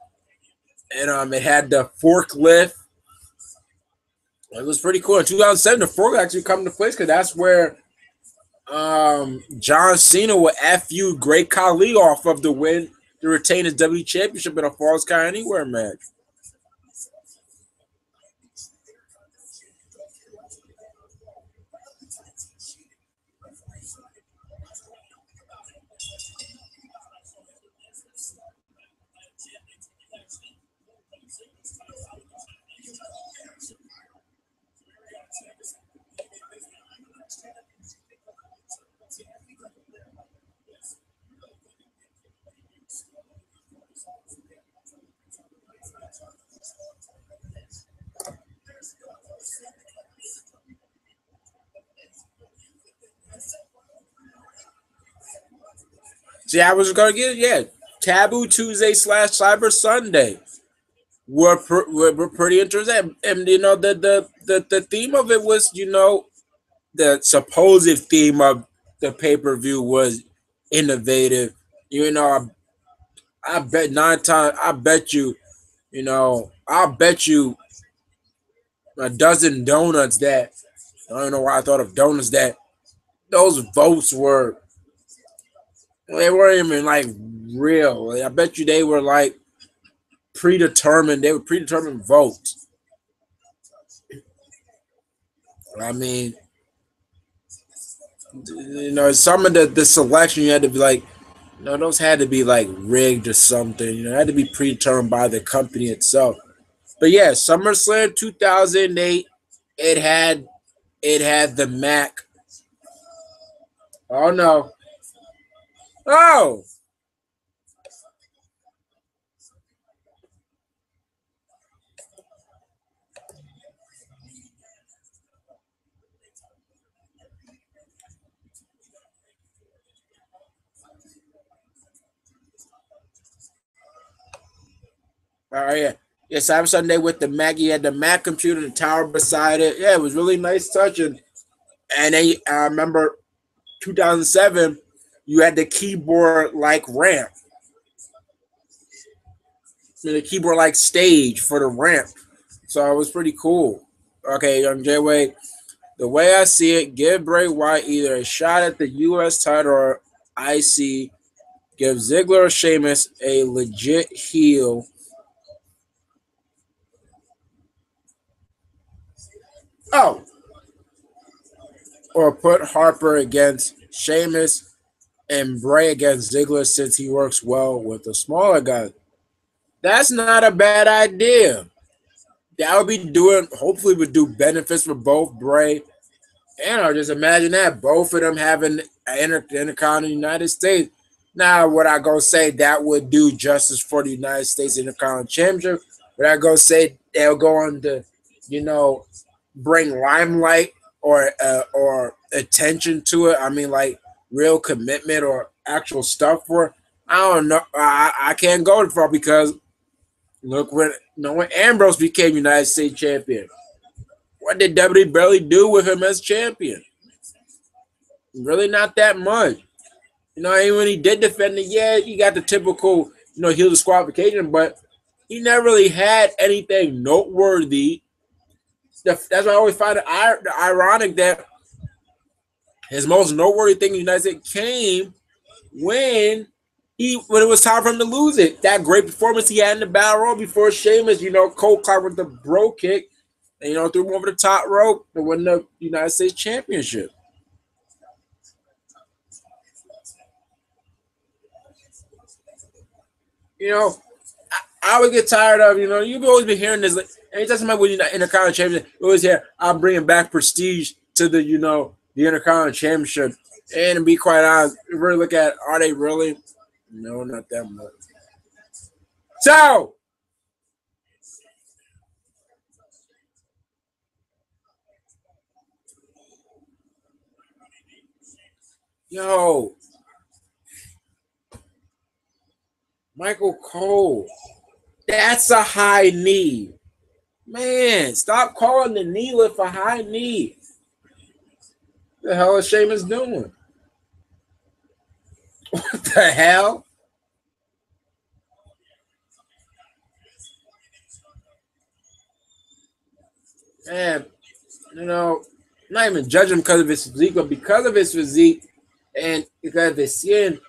forklift. It was pretty cool. In 2007, the forklift actually come into place because that's where John Cena would FU Great Khali off of the win to retain his WWE Championship in a Falls Count Anywhere match. See, I was gonna get Taboo Tuesday / Cyber Sunday were pretty interesting, and the theme of it was the supposed theme of the pay-per-view was innovative. I bet 9 times. I'll bet you a dozen donuts that I don't know why I thought of donuts that those votes they weren't even like real. I bet you they were like predetermined. They were predetermined votes. I mean, some of the selection you had to be like, those had to be like rigged or something. It had to be predetermined by the company itself. But yeah, SummerSlam 2008, it had the Mac. Oh no. Oh. All right, yeah. Yeah, Cyber Sunday with the Mac. You had the Mac computer, the tower beside it. Yeah, it was really nice touching. And then I remember 2007, you had the keyboard like ramp. The keyboard like stage for the ramp. So it was pretty cool. Okay, Young J-Way. The way I see it, give Bray Wyatt either a shot at the U.S. title or IC. Give Ziggler or Sheamus a legit heel. Oh, or put Harper against Sheamus and Bray against Ziggler since he works well with the smaller guys. That's not a bad idea. That would be doing, hopefully, would do benefits for both Bray and I just imagine that both of them having an intercon in the United States. Now, would I go say that would do justice for the United States Intercontinental Championship? Would I go say they'll go on to, you know, bring limelight or attention to it? I mean, like real commitment or actual stuff for it? I don't know. I can't go far because look when Ambrose became United States champion. What did WWE barely do with him as champion? Really not that much. You know, even when he did defend it, yeah, you got the typical, heel disqualification, but he never really had anything noteworthy. That's why I always find it ironic that his most noteworthy thing in the United States came when it was time for him to lose it. That great performance he had in the Battle Royal before Sheamus, cold clock with the bro kick, and threw him over the top rope to win the United States Championship. I would get tired of, you've always been hearing this. Like, anytime somebody wins the Intercontinental Championship, you always hear, I'm bringing back prestige to the, the Intercontinental Championship. And to be quite honest, if you really look at, are they really? No, not that much. So, yo, Michael Cole, that's a high knee. Man, stop calling the knee lift a high knee. What the hell is Sheamus doing? What the hell? Man, not even judge him because of his physique, but because of his physique and because of his skin.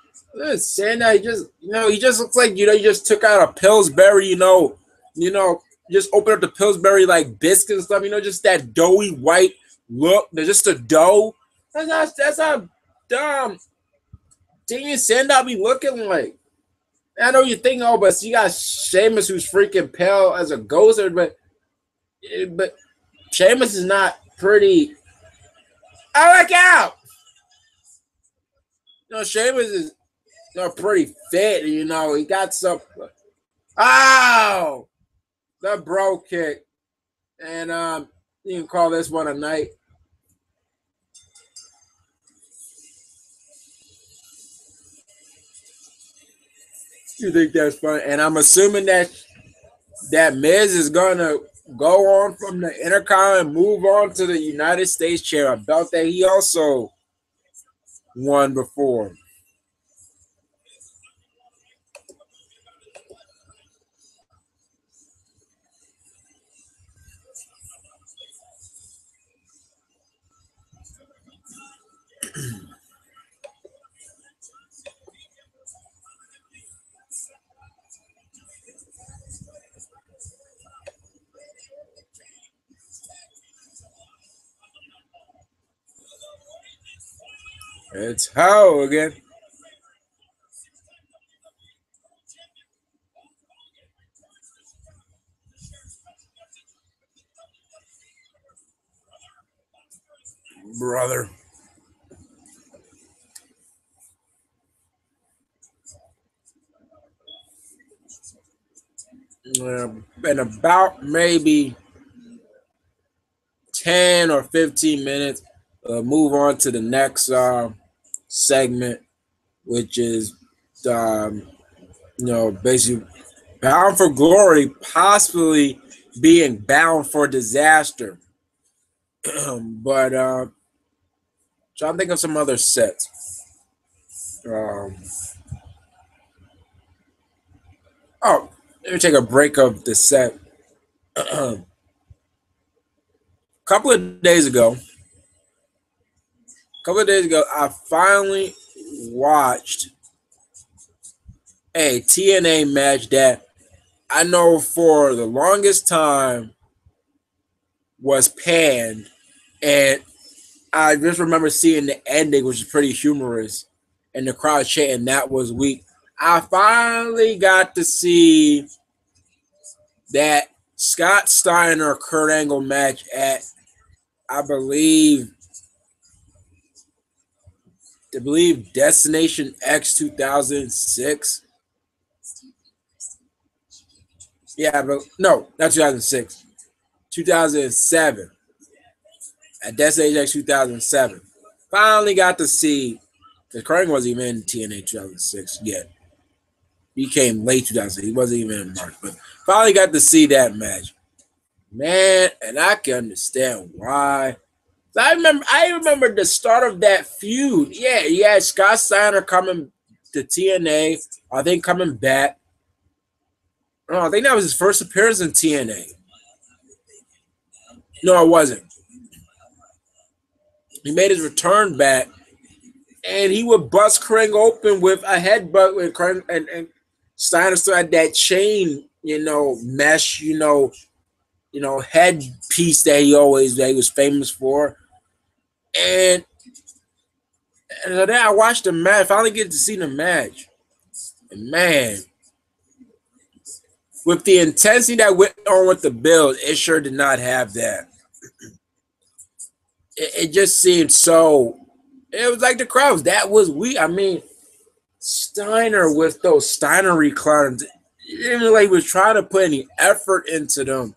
Sandow, he just looks like, he just took out a Pillsbury, just open up the Pillsbury like biscuit and stuff, just that doughy white look. They're just a dough. That's how dumb Daniel Sandow be looking like. I know you think, but you got Sheamus who's freaking pale as a ghost, but Sheamus is not pretty. Oh, look out! Sheamus is pretty fit. He got some. Oh, the bro kick, and you can call this one a night. You think that's fun? And I'm assuming that Miz is gonna go on from the Intercontinental and move on to the United States chair, a belt that he also won before. It's how again. Brother. In about maybe 10 or 15 minutes, move on to the next segment, which is, basically bound for glory, possibly being bound for disaster. But trying to think of some other sets. Let me take a break of the set. A couple of days ago, couple of days ago, I finally watched a TNA match that I know for the longest time was panned, and I just remember seeing the ending, which is pretty humorous, and the crowd chanting that was weak. I finally got to see that Scott Steiner Kurt Angle match at I believe Destination X 2006. Yeah, but no, not 2006. 2007. At Destination X 2007. Finally got to see, because Kurt Angle wasn't even in TNA 2006 yet. He came late 2006. He wasn't even in March, but finally got to see that match. Man, and I can understand why. I remember the start of that feud. Yeah, you had Scott Steiner coming to TNA. I think coming back. Oh, I think that was his first appearance in TNA. No, it wasn't. He made his return back, and he would bust Kring open with a headbutt with Kring, and Steiner still had that chain, mesh, headpiece that he was famous for. And then I watched the match. Finally get to see the match. And man, with the intensity that went on with the build, it sure did not have that. It just seemed so. It was like the crowds. That was weak. I mean, Steiner with those Steiner recliners, it didn't look like he was trying to put any effort into them.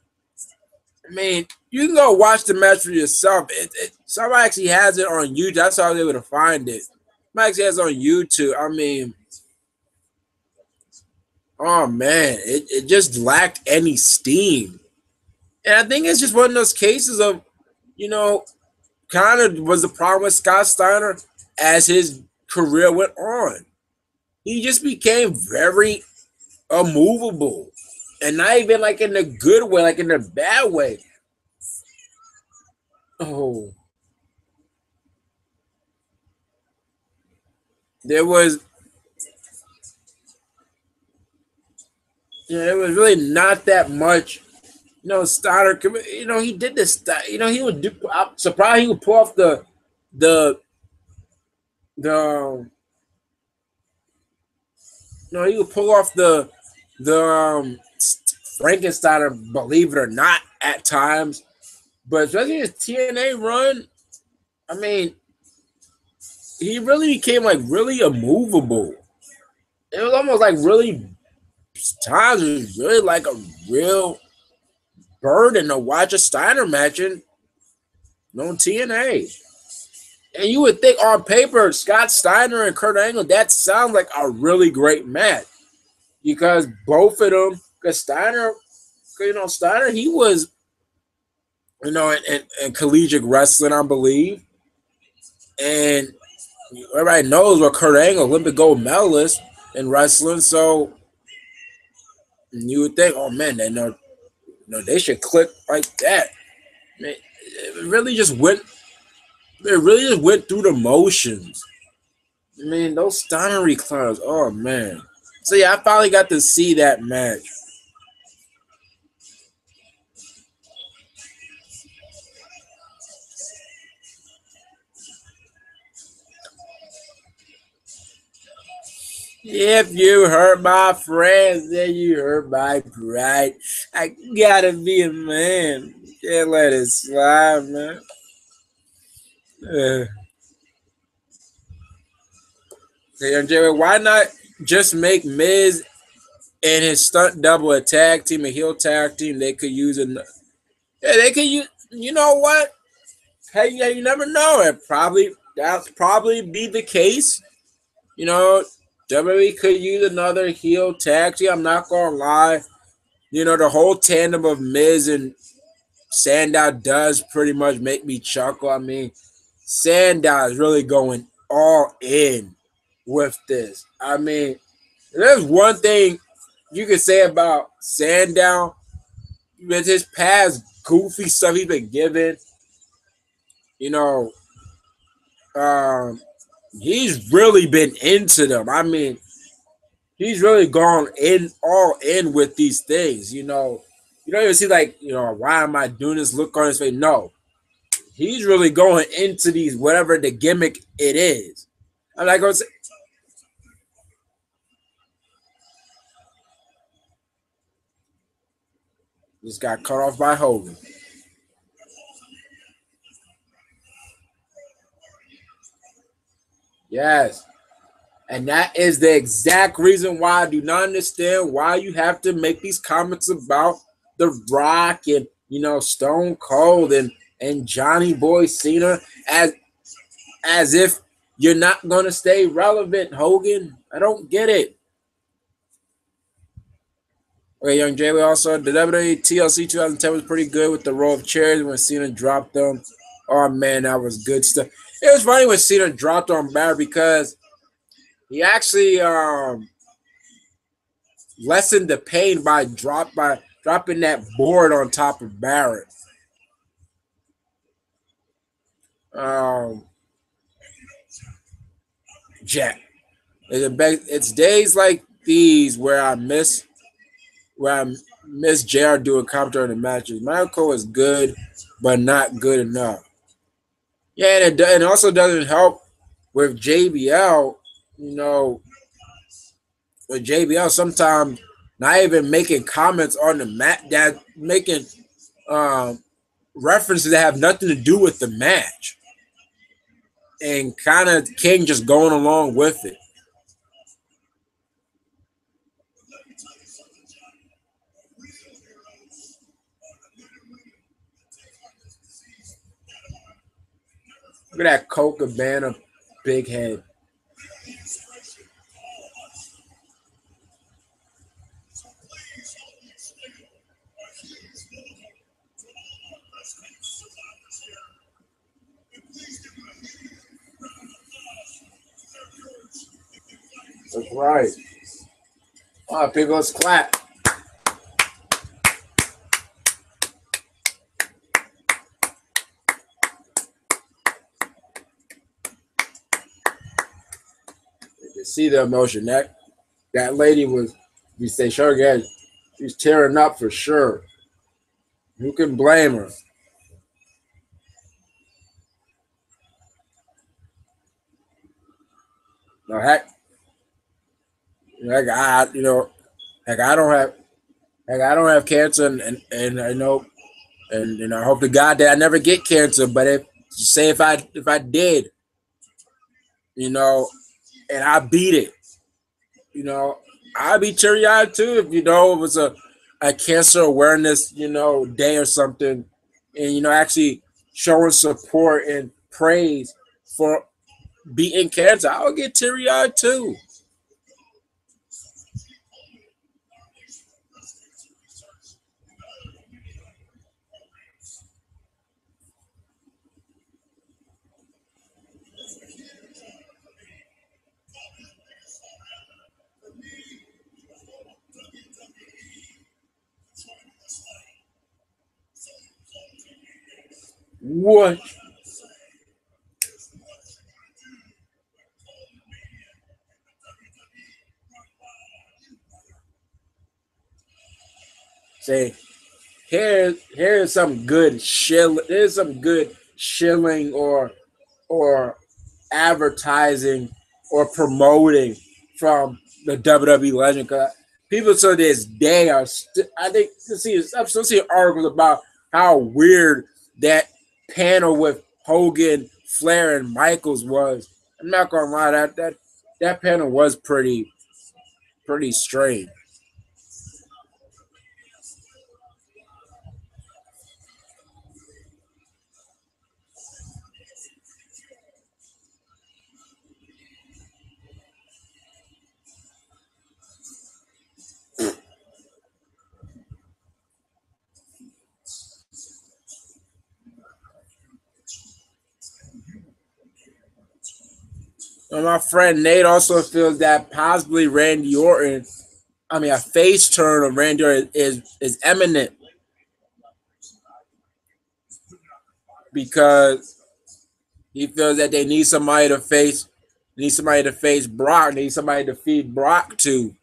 I mean, you can go watch the match for yourself. Somebody actually has it on YouTube. That's how I was able to find it. Somebody actually has it on YouTube. I mean, oh man, it just lacked any steam. And I think it's just one of those cases of, kind of was the problem with Scott Steiner as his career went on. He just became very immovable. And not even like in the good way, like in the bad way. Oh. There was really not that much. Steiner, he did this. He would do. I'm surprised he would pull off the he would pull off the Frankensteiner, believe it or not, at times. But especially his TNA run, I mean, he really became like really immovable. It was almost like really times it was really like a real burden to watch a Steiner match on TNA. And you would think on paper, Scott Steiner and Kurt Angle, that sounds like a really great match. Because both of them, because Steiner, he was, in collegiate wrestling, I believe. And everybody knows what Kurt Angle, Olympic gold medalist in wrestling. So you would think, oh man, they should click like that. I mean, it really just went through the motions. I mean, those Steiner recliners, oh man. So yeah, I finally got to see that match. If you hurt my friends, then you hurt my pride. I gotta be a man. Can't let it slide, man. Jerry, why not just make Miz and his stunt double a tag team, a heel tag team? They could use it. Yeah, they could use. You know what? Hey, yeah, you never know. That'll probably be the case. WWE could use another heel tag team. I'm not gonna lie. The whole tandem of Miz and Sandow does pretty much make me chuckle. I mean, Sandow is really going all in with this. I mean, there's one thing you could say about Sandow with his past goofy stuff he's been given. um, he's really been into them. I mean, he's really gone in all in with these things. You don't even see like why am I doing this? Look on his face. No, he's really going into these whatever the gimmick it is. I'm like, just got cut off by Hogan. Yes. And that is the exact reason why I do not understand why you have to make these comments about The Rock and Stone Cold and Johnny Boy Cena as if you're not gonna stay relevant, Hogan. I don't get it. Okay, Young Jay, also the WWE TLC 2010 was pretty good with the row of chairs when Cena dropped them. Oh man, that was good stuff. It was funny when Cena dropped on Barrett because he actually lessened the pain by dropping that board on top of Barrett. Um, Jack, it's days like these where I miss JR doing commentary in the matches. Michael is good, but not good enough. Yeah, and it also doesn't help with JBL. You know, with JBL sometimes not even making comments on the mat, that making um, references that have nothing to do with the match, and kind of King just going along with it. Look at that Colt Cabana big head. That's right. Oh, people, let's clap. You can see the emotion. That lady was, you say, sure, again, she's tearing up for sure. Who can blame her? No, heck, heck, I don't have cancer, and I know, and I hope to God that I never get cancer. But if I did, you know, and I beat it, you know, I'd be teary eyed too if it was a cancer awareness day or something, and actually showing support and praise for beating cancer. I would get teary eyed too. What? Say, here's some good shill. Here's some good shilling or advertising or promoting from the WWE legend. Cause people to this day are I think I'm still seeing articles about how weird that panel with Hogan, Flair, and Michaels was. I'm not gonna lie, that panel was pretty strange. And my friend Nate also feels that possibly Randy Orton, I mean, a face turn of Randy Orton is imminent because He feels that they need somebody to face, Brock, need somebody to feed Brock to.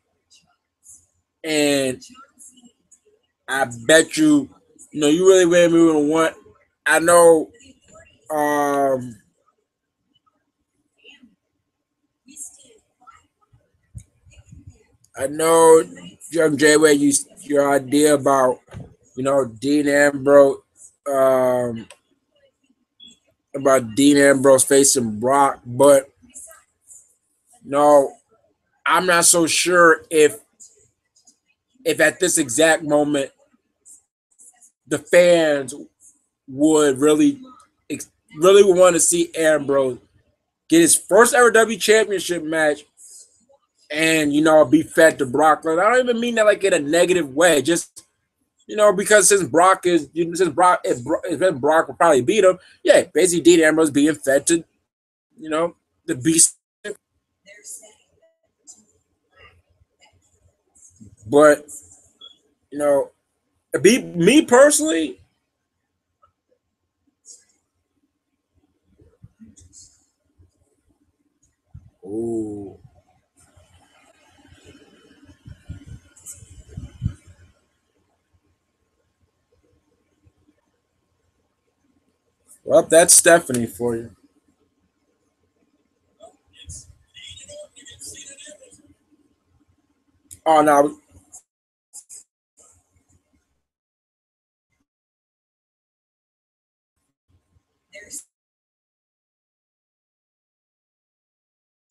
And I bet you really would want. I know, Young J, where your idea about Dean Ambrose, um, facing Brock, but no, I'm not so sure if at this exact moment the fans would really want to see Ambrose get his first ever W Championship match and be fed to Brock. I don't even mean that like in a negative way, just because since Brock will probably beat him, yeah, basically Dean Ambrose being fed to the beast. But me personally, ooh, well, that's Stephanie for you. Oh no,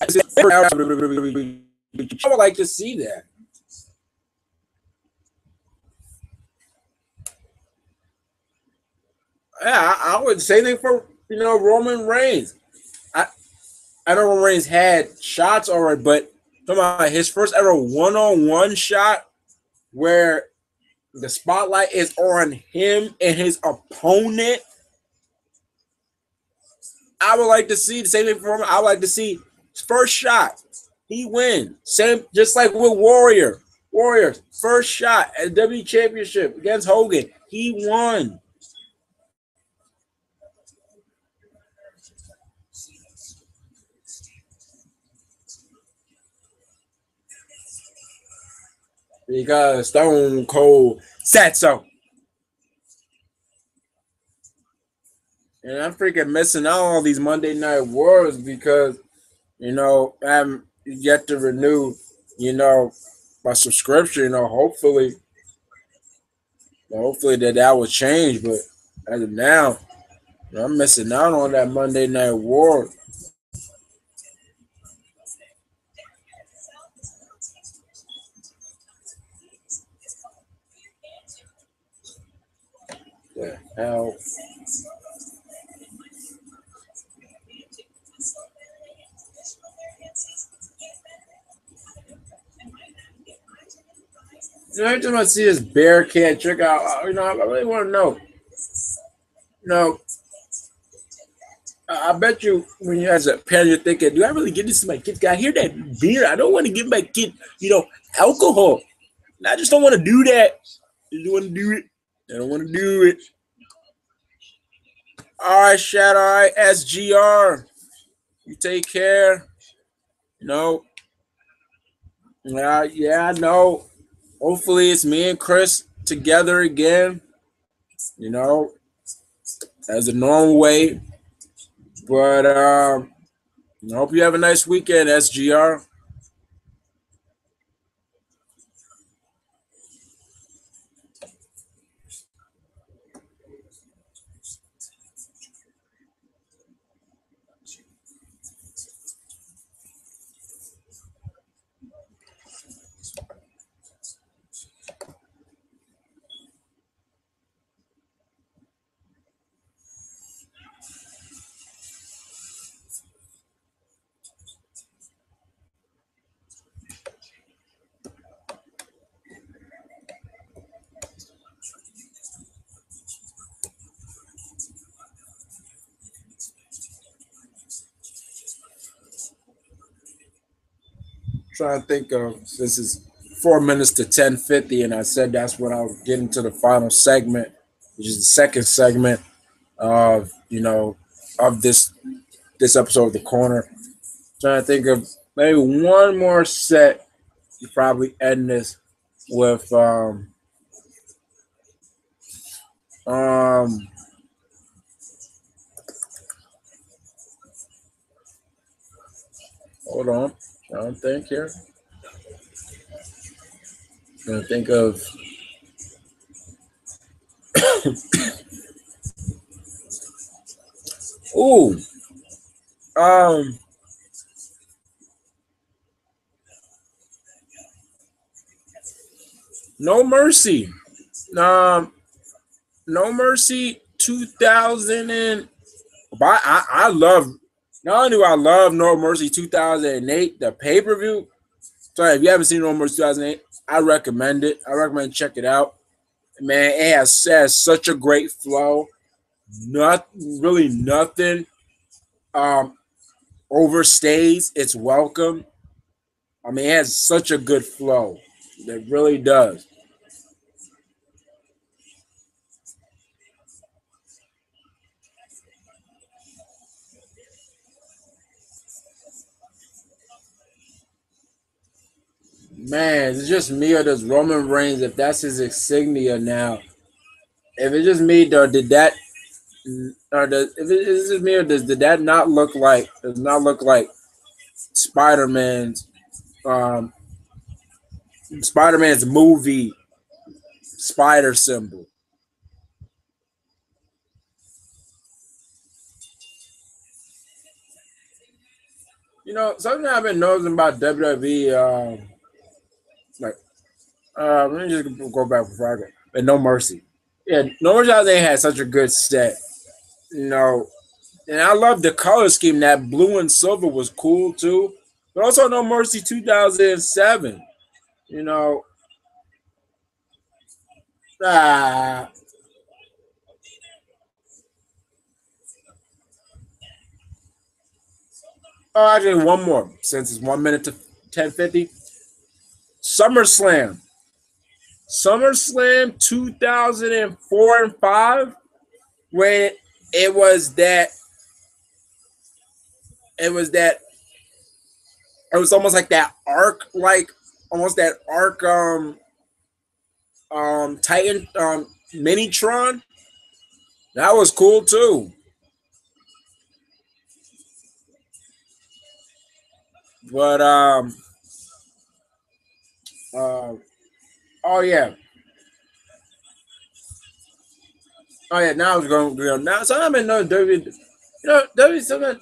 I would like to see that. Yeah, I would say that for Roman Reigns. I I know Roman Reigns had shots already, but talking about his first ever one-on-one shot where the spotlight is on him and his opponent. I would like to see the same thing for him. I would like to see his first shot. He wins. Same, just like with Warrior. Warriors, first shot at the W Championship against Hogan. He won. Because Stone Cold said so. And I'm freaking missing out on these Monday Night Wars because, I'm yet to renew, my subscription. Hopefully that will change. But as of now, I'm missing out on that Monday Night War. The hell. Every time I see this bear cat trick out, I really want to know. No, I bet you when you as a parent you're thinking, do I really give this to my kids? I hear that beer. I don't want to give my kid, alcohol. And I just don't want to do that. I don't want to do it. I don't want to do it. All right, Shadow. All right, SGR. You take care. No. Yeah, I know. Hopefully it's me and Chris together again. You know, as a normal way. But I hope you have a nice weekend, SGR. Trying to think of this is 4 minutes to 10:50, and I said that's when I'll get into the final segment, which is the second segment of of this this episode of The Corner. Trying to think of maybe one more set. You probably end this with hold on. I don't think here. I'm gonna think of ooh. No Mercy. No Mercy 2000 and I love not only do I love No Mercy 2008, the pay-per-view. Sorry, if you haven't seen No Mercy 2008, I recommend it. I recommend check it out. Man, it has such a great flow. Not really nothing overstays its welcome. I mean, it has such a good flow. It really does. Man, it's just me or does Roman Reigns, if that's his insignia now. If it's just me, though, did that or does if it's just me or did that not look like does not look like Spider-Man's um Spider-Man's movie spider symbol? You know, something I've been noticing about WWE, like let me just go back before I go. But No Mercy. Yeah, No Mercy how they had such a good set. You know, and I love the color scheme. That blue and silver was cool too. But also No Mercy 2007. You know, ah, oh, actually one more since it's 1 minute to 10:50. SummerSlam. SummerSlam 2004 and 5 when it was that it was that it was almost like that arc like almost that arc Titan Minitron. That was cool too. But uh oh yeah. Oh yeah, now it's going to now. Sometimes I know W, you know, W. Sometimes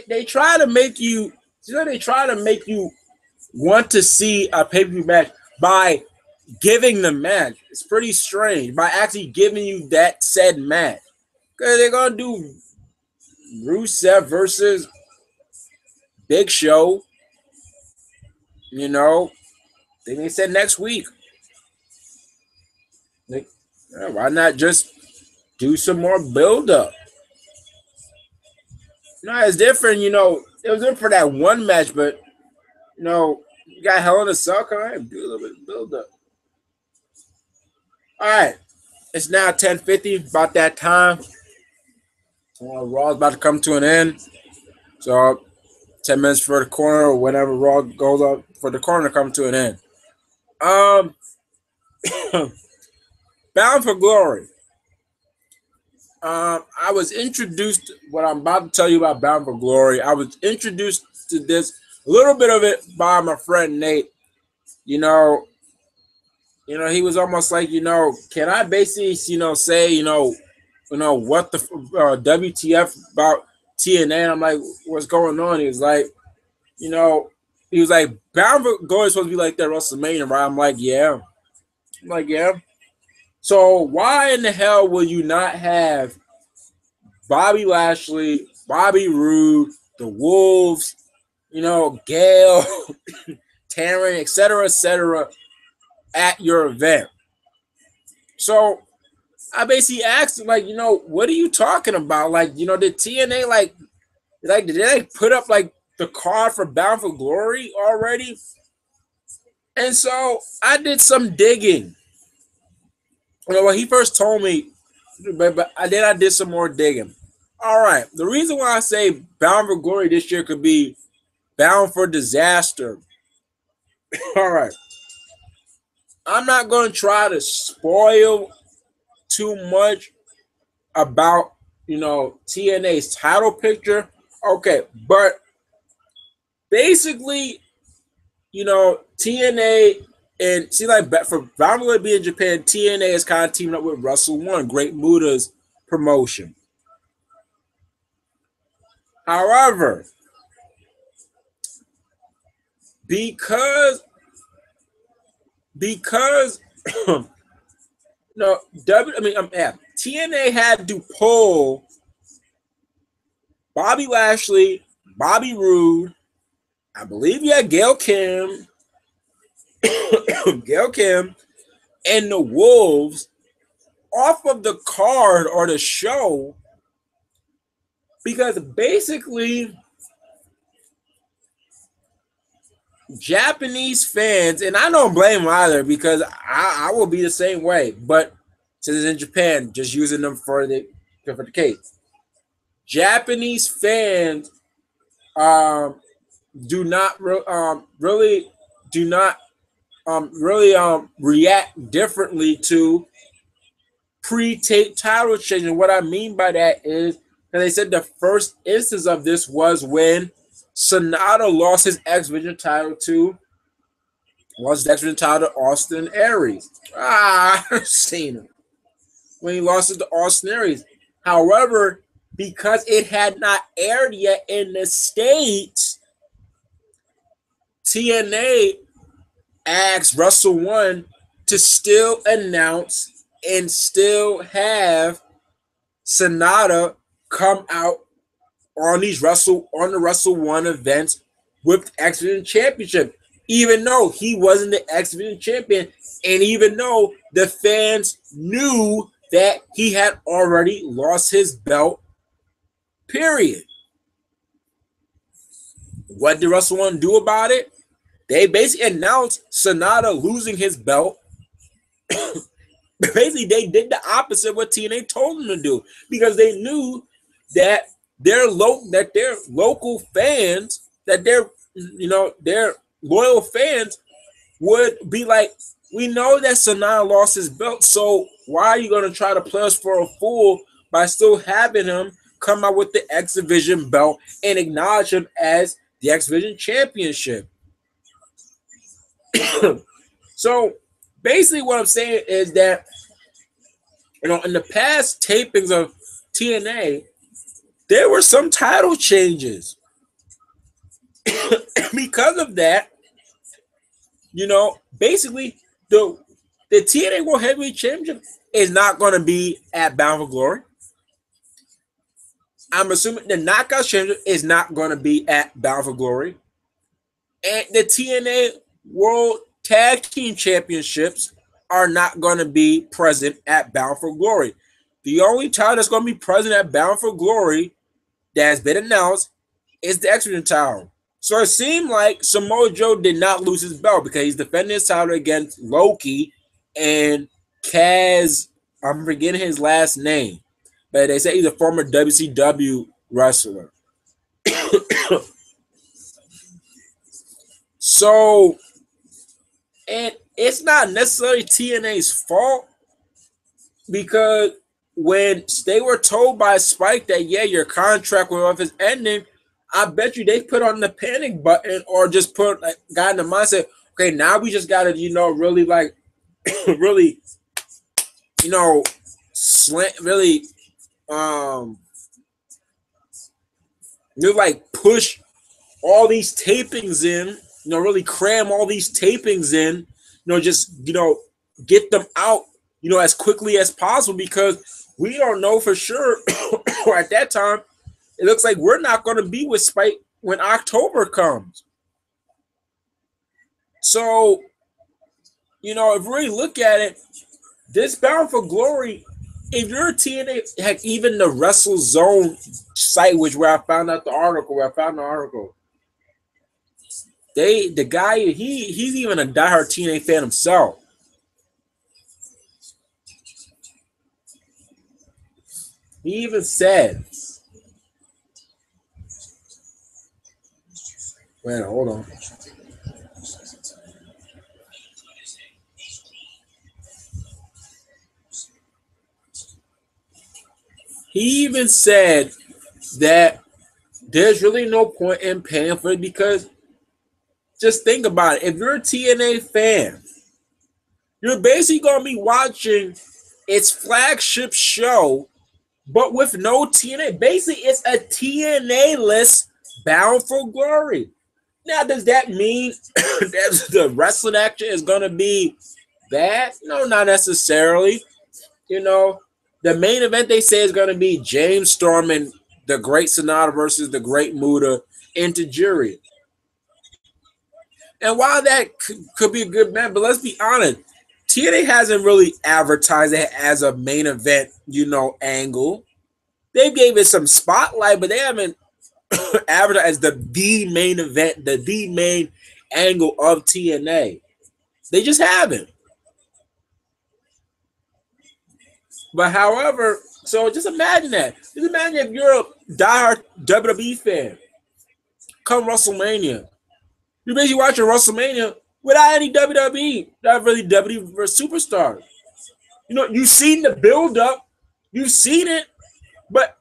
they try to make you, you know, they try to make you want to see a pay per view match by giving the match. It's pretty strange by actually giving you that said match because they're gonna do Rusev versus Big Show. You know, they said next week. Like, yeah, why not just do some more build up? No, it's different. You know, it was different for that one match, but you know, you got Hell in a Cell. Come on, do a little bit of build up. All right, it's now 10:50. About that time. Raw's about to come to an end. So 10 minutes for the corner, or whenever Raw goes up for the corner to come to an end. Um, Bound for Glory. I was introduced. What I'm about to tell you about Bound for Glory. I was introduced to this a little bit of it by my friend Nate. You know, he was almost like, can I basically, say, what the WTF about TNA? And I'm like, what's going on? He was like, you know, he was like, Bound for Glory is supposed to be like that WrestleMania, right? I'm like, yeah. I'm like, yeah. So why in the hell will you not have Bobby Lashley, Bobby Roode, the Wolves, Gail, Taryn, etc., at your event? So I basically asked him, like, what are you talking about? Like, did TNA did they put up like the card for Bound for Glory already? And so I did some digging. When he first told me, but then I did some more digging. All right. The reason why I say Bound for Glory this year could be bound for disaster. All right. I'm not going to try to spoil too much about, TNA's title picture. Okay. But basically, TNA and see, like, for Bound for Glory being in Japan, TNA is kind of teaming up with Wrestle One, Great Muda's promotion. However, because TNA had to pull Bobby Lashley, Bobby Roode, I believe you had Gail Kim, Gail Kim, and the Wolves off of the card or the show because basically Japanese fans, and I don't blame them either because I will be the same way, but since it's in Japan, just using them for the case. Japanese fans do not really do not react differently to pre-tape title change. And what I mean by that is that they said the first instance of this was when Sonata lost his X Division title to Austin Aries. Seen him when he lost it to Austin Aries. However, because it had not aired yet in the States, TNA asked Wrestle One to still announce and still have Sonata come out on the Wrestle One events with the X Division Championship, even though he wasn't the X Division champion, and even though the fans knew that he had already lost his belt. Period. What did Wrestle One do about it? They basically announced Sonata losing his belt. Basically, they did the opposite of what TNA told them to do because they knew that their local fans, that their loyal fans would be like, we know that Sonata lost his belt, so why are you going to try to play us for a fool by still having him come out with the X Division belt and acknowledge him as the X Division championship? So basically what I'm saying is that, in the past tapings of TNA, there were some title changes. Because of that, basically the TNA World Heavyweight Championship is not going to be at Bound for Glory. I'm assuming the Knockout Championship is not going to be at Bound for Glory. And the TNA World Tag Team Championships are not going to be present at Bound for Glory. The only title that's going to be present at Bound for Glory that has been announced is the X Division title. So it seemed like Samoa Joe did not lose his belt because he's defending his title against Loki and Kaz. I'm forgetting his last name, but they say he's a former WCW wrestler. So, and it's not necessarily TNA's fault because when they were told by Spike that, yeah, your contract with us is ending, I bet you they put on the panic button or just got in the mindset, okay, now we just got to, really really, push all these tapings in, really cram all these tapings in, get them out, as quickly as possible because we don't know for sure at that time. It looks like we're not going to be with Spike when October comes. So, if we really look at it, this Bound for Glory, if you're a TNA, heck, even the WrestleZone site, where I found the article, the guy, he's even a diehard TNA fan himself. He even said Wait, hold on. He even said that there's really no point in paying for it because just think about it. If you're a TNA fan, you're basically going to be watching its flagship show, but with no TNA. Basically, it's a TNA-less Bound for Glory. Now, does that mean that the wrestling action is going to be bad? No, not necessarily. You know, the main event they say is going to be James Storm and the Great Sonata versus the Great Muta into Jury. And while that could be a good match, but let's be honest, TNA hasn't really advertised it as a main event, angle. They gave it some spotlight, but they haven't advertised as the main event, the main angle of TNA. They just haven't. But however, so just imagine that. Just imagine if you're a diehard WWE fan, come WrestleMania, you're basically watching WrestleMania without any WWE, not really WWE superstars. You've seen the build up, you've seen it, but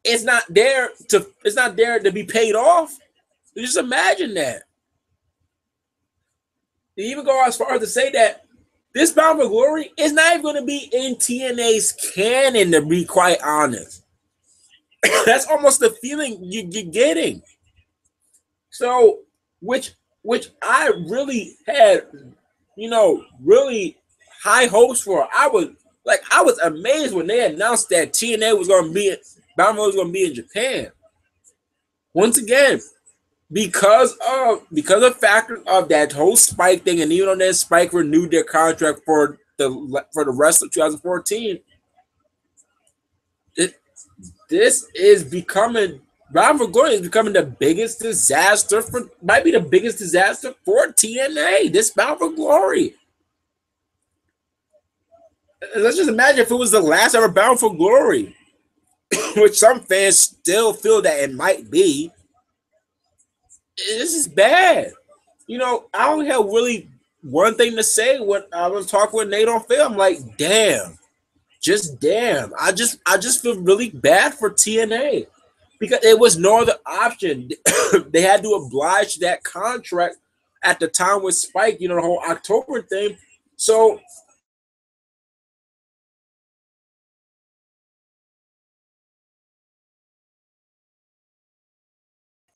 it's not there to be paid off. Just imagine that. They even go as far as to say that this Bound for Glory is not even going to be in TNA's canon, to be quite honest. That's almost the feeling you're getting. So, which I really had, really high hopes for. I was amazed when they announced that TNA was going to be Bound for Glory was going to be in Japan. Once again, because of factors of that whole Spike thing, and even on that Spike renewed their contract for the rest of 2014. This is becoming Bound for Glory is becoming the biggest disaster might be the biggest disaster for TNA. This Bound for Glory. Let's just imagine if it was the last ever Bound for Glory, which some fans still feel that it might be. This is bad. I only have really one thing to say when I was talking with Nate on film. Like, damn, just damn. I just feel really bad for TNA because there was no other option. They had to oblige that contract at the time with Spike. The whole October thing. So.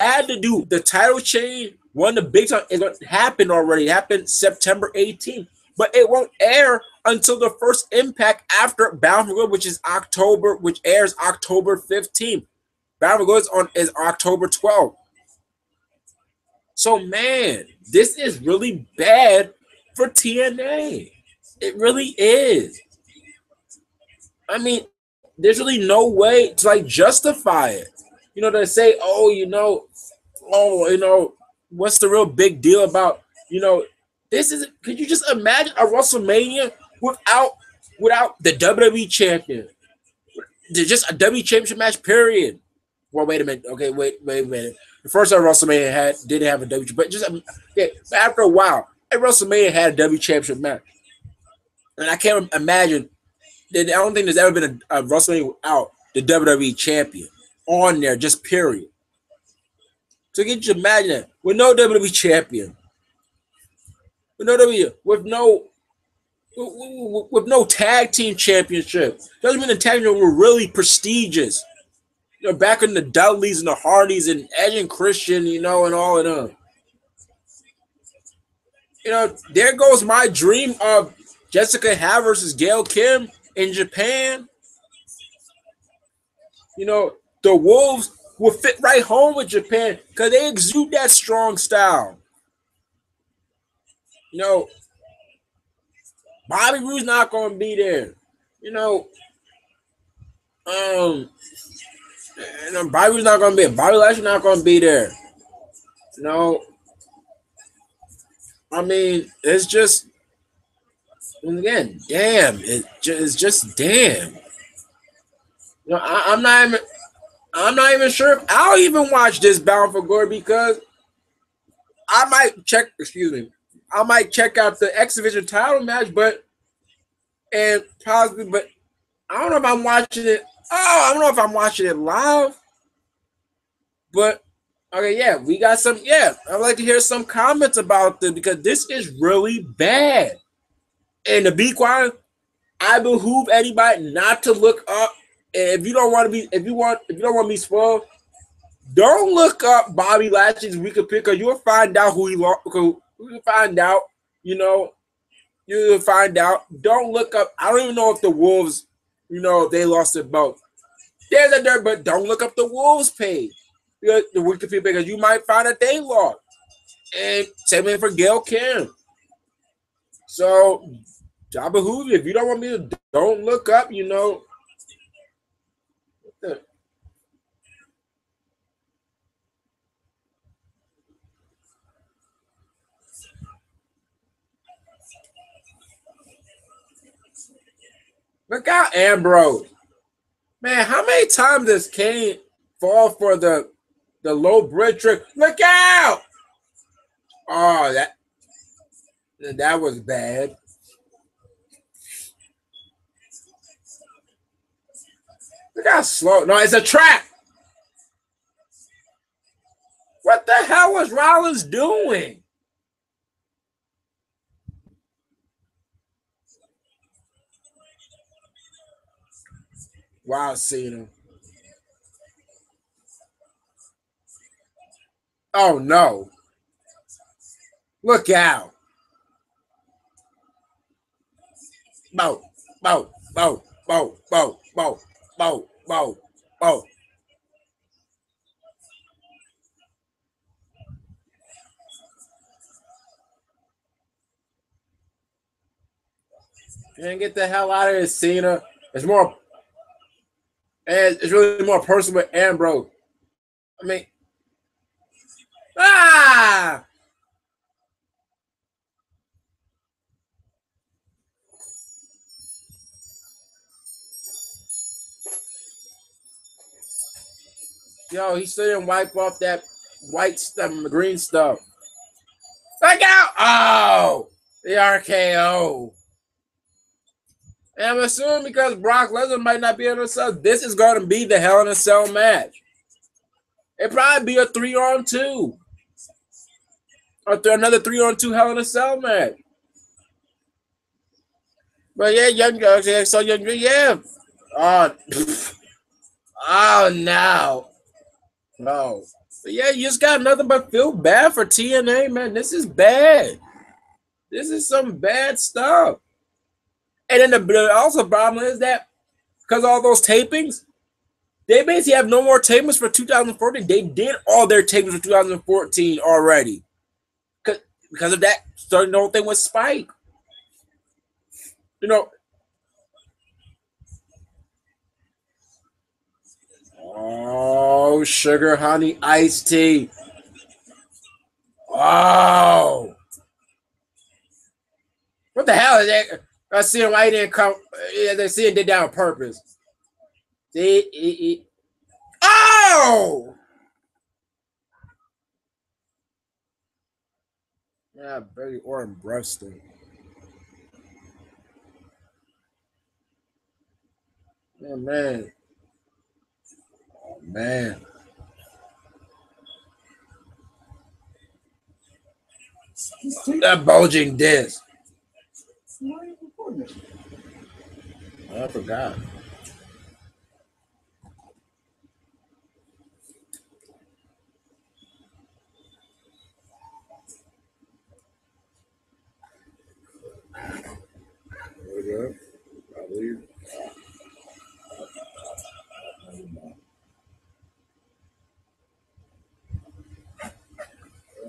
Had to do the title change. One of the big time is what happened already. It happened September 18th, but it won't air until the first Impact after Bound for Glory, which airs October 15th. Bound for Glory is October 12th. So man, this is really bad for TNA. It really is. I mean, there's really no way to justify it. They say, what's the real big deal about, this is, could you just imagine a WrestleMania without the WWE champion? Just a WWE championship match, period. Well, wait a minute. Okay, wait a minute. The first ever WrestleMania didn't have a WWE, but just after a while, every WrestleMania had a WWE championship match. And I can't imagine that I don't think there's ever been a WrestleMania without the WWE champion on there, just period. So can you imagine that with no WWE champion, with no tag team championship? Doesn't mean the tag team were really prestigious. Back in the Dudleys and the Hardys and Edge and Christian, and all of them. There goes my dream of Jessica Hare versus Gail Kim in Japan. The Wolves will fit right home with Japan because they exude that strong style. Bobby Roode's not going to be there. Bobby Roode's not going to be there. Bobby Lashley's not going to be there. I mean, it's just, and again, damn. It's just damn. I'm not even sure if I'll even watch this Bound for Glory because I might check. Excuse me. I might check out the X Division title match, and possibly, but I don't know if I'm watching it. Oh, I don't know if I'm watching it live. But okay, yeah, we got some. Yeah, I'd like to hear some comments about this because this is really bad. And to be quiet, I behoove anybody not to look up. And if you don't want to be, if you don't want to be spoiled, don't look up Bobby Lashley's weaker pick because you'll find out who he lost. You'll find out, you know, you'll find out. Don't look up. I don't even know if the Wolves, they lost their belt. There's a dirt, but don't look up the Wolves page. The Wikipedia because you might find that they lost. And same thing for Gail Kim. So, I behoove you. If you don't want me to, don't look up, Look out, Ambrose. Man, how many times does Kane fall for the low bridge trick? Look out! Oh, that was bad. Look how slow. No, it's a trap. What the hell was Rollins doing? Wow, Cena. Oh, no. Look out. Bow, bow, bow, bow, bow, bow, bow, bow, bow. Man, get the hell out of here, Cena. It's really more personal with Ambrose. I mean, ah! Yo, he still didn't wipe off that white stuff, the green stuff. Look out! Oh! The RKO. And I'm assuming because Brock Lesnar might not be able to sell, this is going to be the Hell in a Cell match. It'd probably be a 3-on-2. Or another 3-on-2 Hell in a Cell match. But yeah, young guys, yeah, so young, yeah. Oh no. No. But yeah, you just got nothing but feel bad for TNA, man. This is bad. This is some bad stuff. And then the also problem is that because all those tapings, they basically have no more tapings for 2014. They did all their tapings for 2014 already. Because of that, starting the whole thing with Spike. Oh, sugar, honey, iced tea. Oh. What the hell is that? I see him. Why didn't come. Yeah, they see it did that on purpose. See? Oh! Yeah, Barry Orton breasted. Oh, man. Oh, man. That bulging disc. I forgot.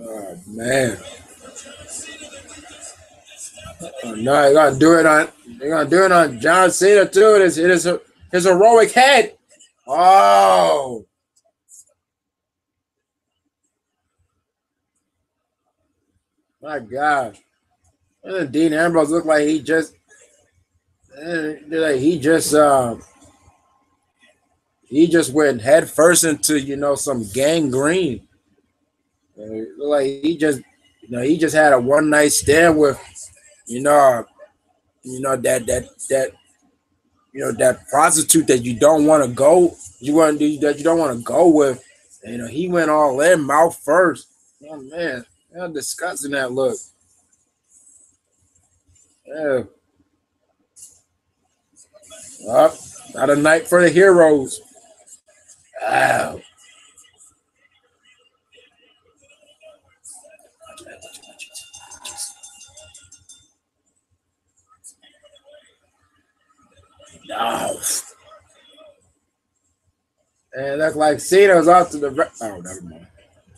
Oh, man. Oh, no, they're gonna do it on John Cena too. It is his heroic head. Oh. My gosh. And Dean Ambrose looked like he just went head first into some gangrene. Like he just had a one night stand with, you know, that that prostitute that you don't want to go, that you don't want to go with. And, he went all in, mouth first. Oh man, how disgusting that look. Yeah. Up, not a night for the heroes. Wow. No. And look like Cena's off to the. Oh, never mind.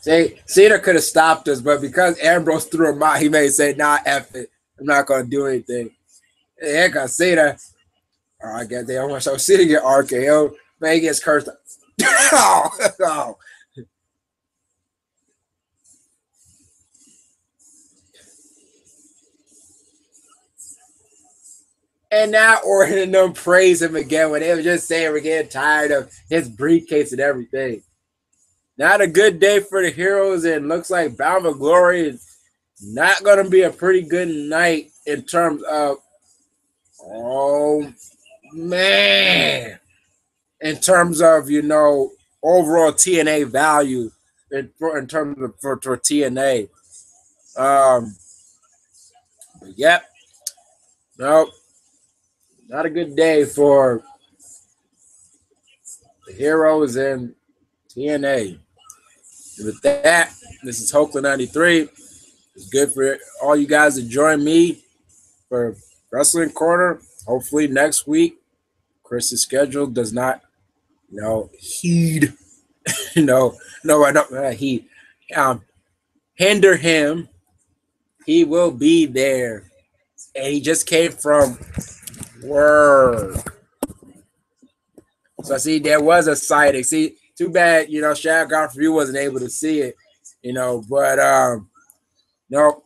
See, Cena could have stopped us, but because Ambrose threw him out, he may say, "Nah, F it. I'm not gonna do anything." Yeah, cause Cena. Oh, I guess they almost so Cena get RKO. Man, he gets cursed. Oh, oh. And now Orton and them praise him again when they were just saying we're getting tired of his briefcase and everything. Not a good day for the heroes, and looks like Bound for Glory is not going to be a pretty good night in terms of, oh man, in terms of, overall TNA value in terms of for TNA. But yep, no, not a good day for the heroes and TNA. And with that, this is Hokeland 93. It's good for all you guys to join me for Wrestling Corner. Hopefully next week, Chris's schedule does not, heed, no, I don't heed, hinder him. He will be there, and he just came from work. So see, there was a sighting. See, too bad, Shad Godfrey wasn't able to see it, but no,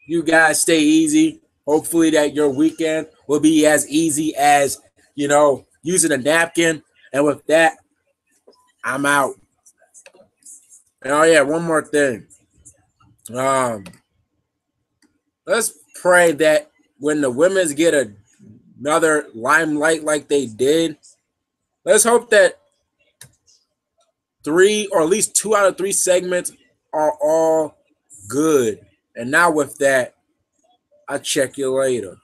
you guys stay easy. Hopefully that your weekend will be as easy as, using a napkin. And with that, I'm out. And oh yeah, one more thing. Let's pray that when the women's get another limelight like they did, let's hope that 3 or at least 2 out of 3 segments are all good. And now with that, I'll check you later.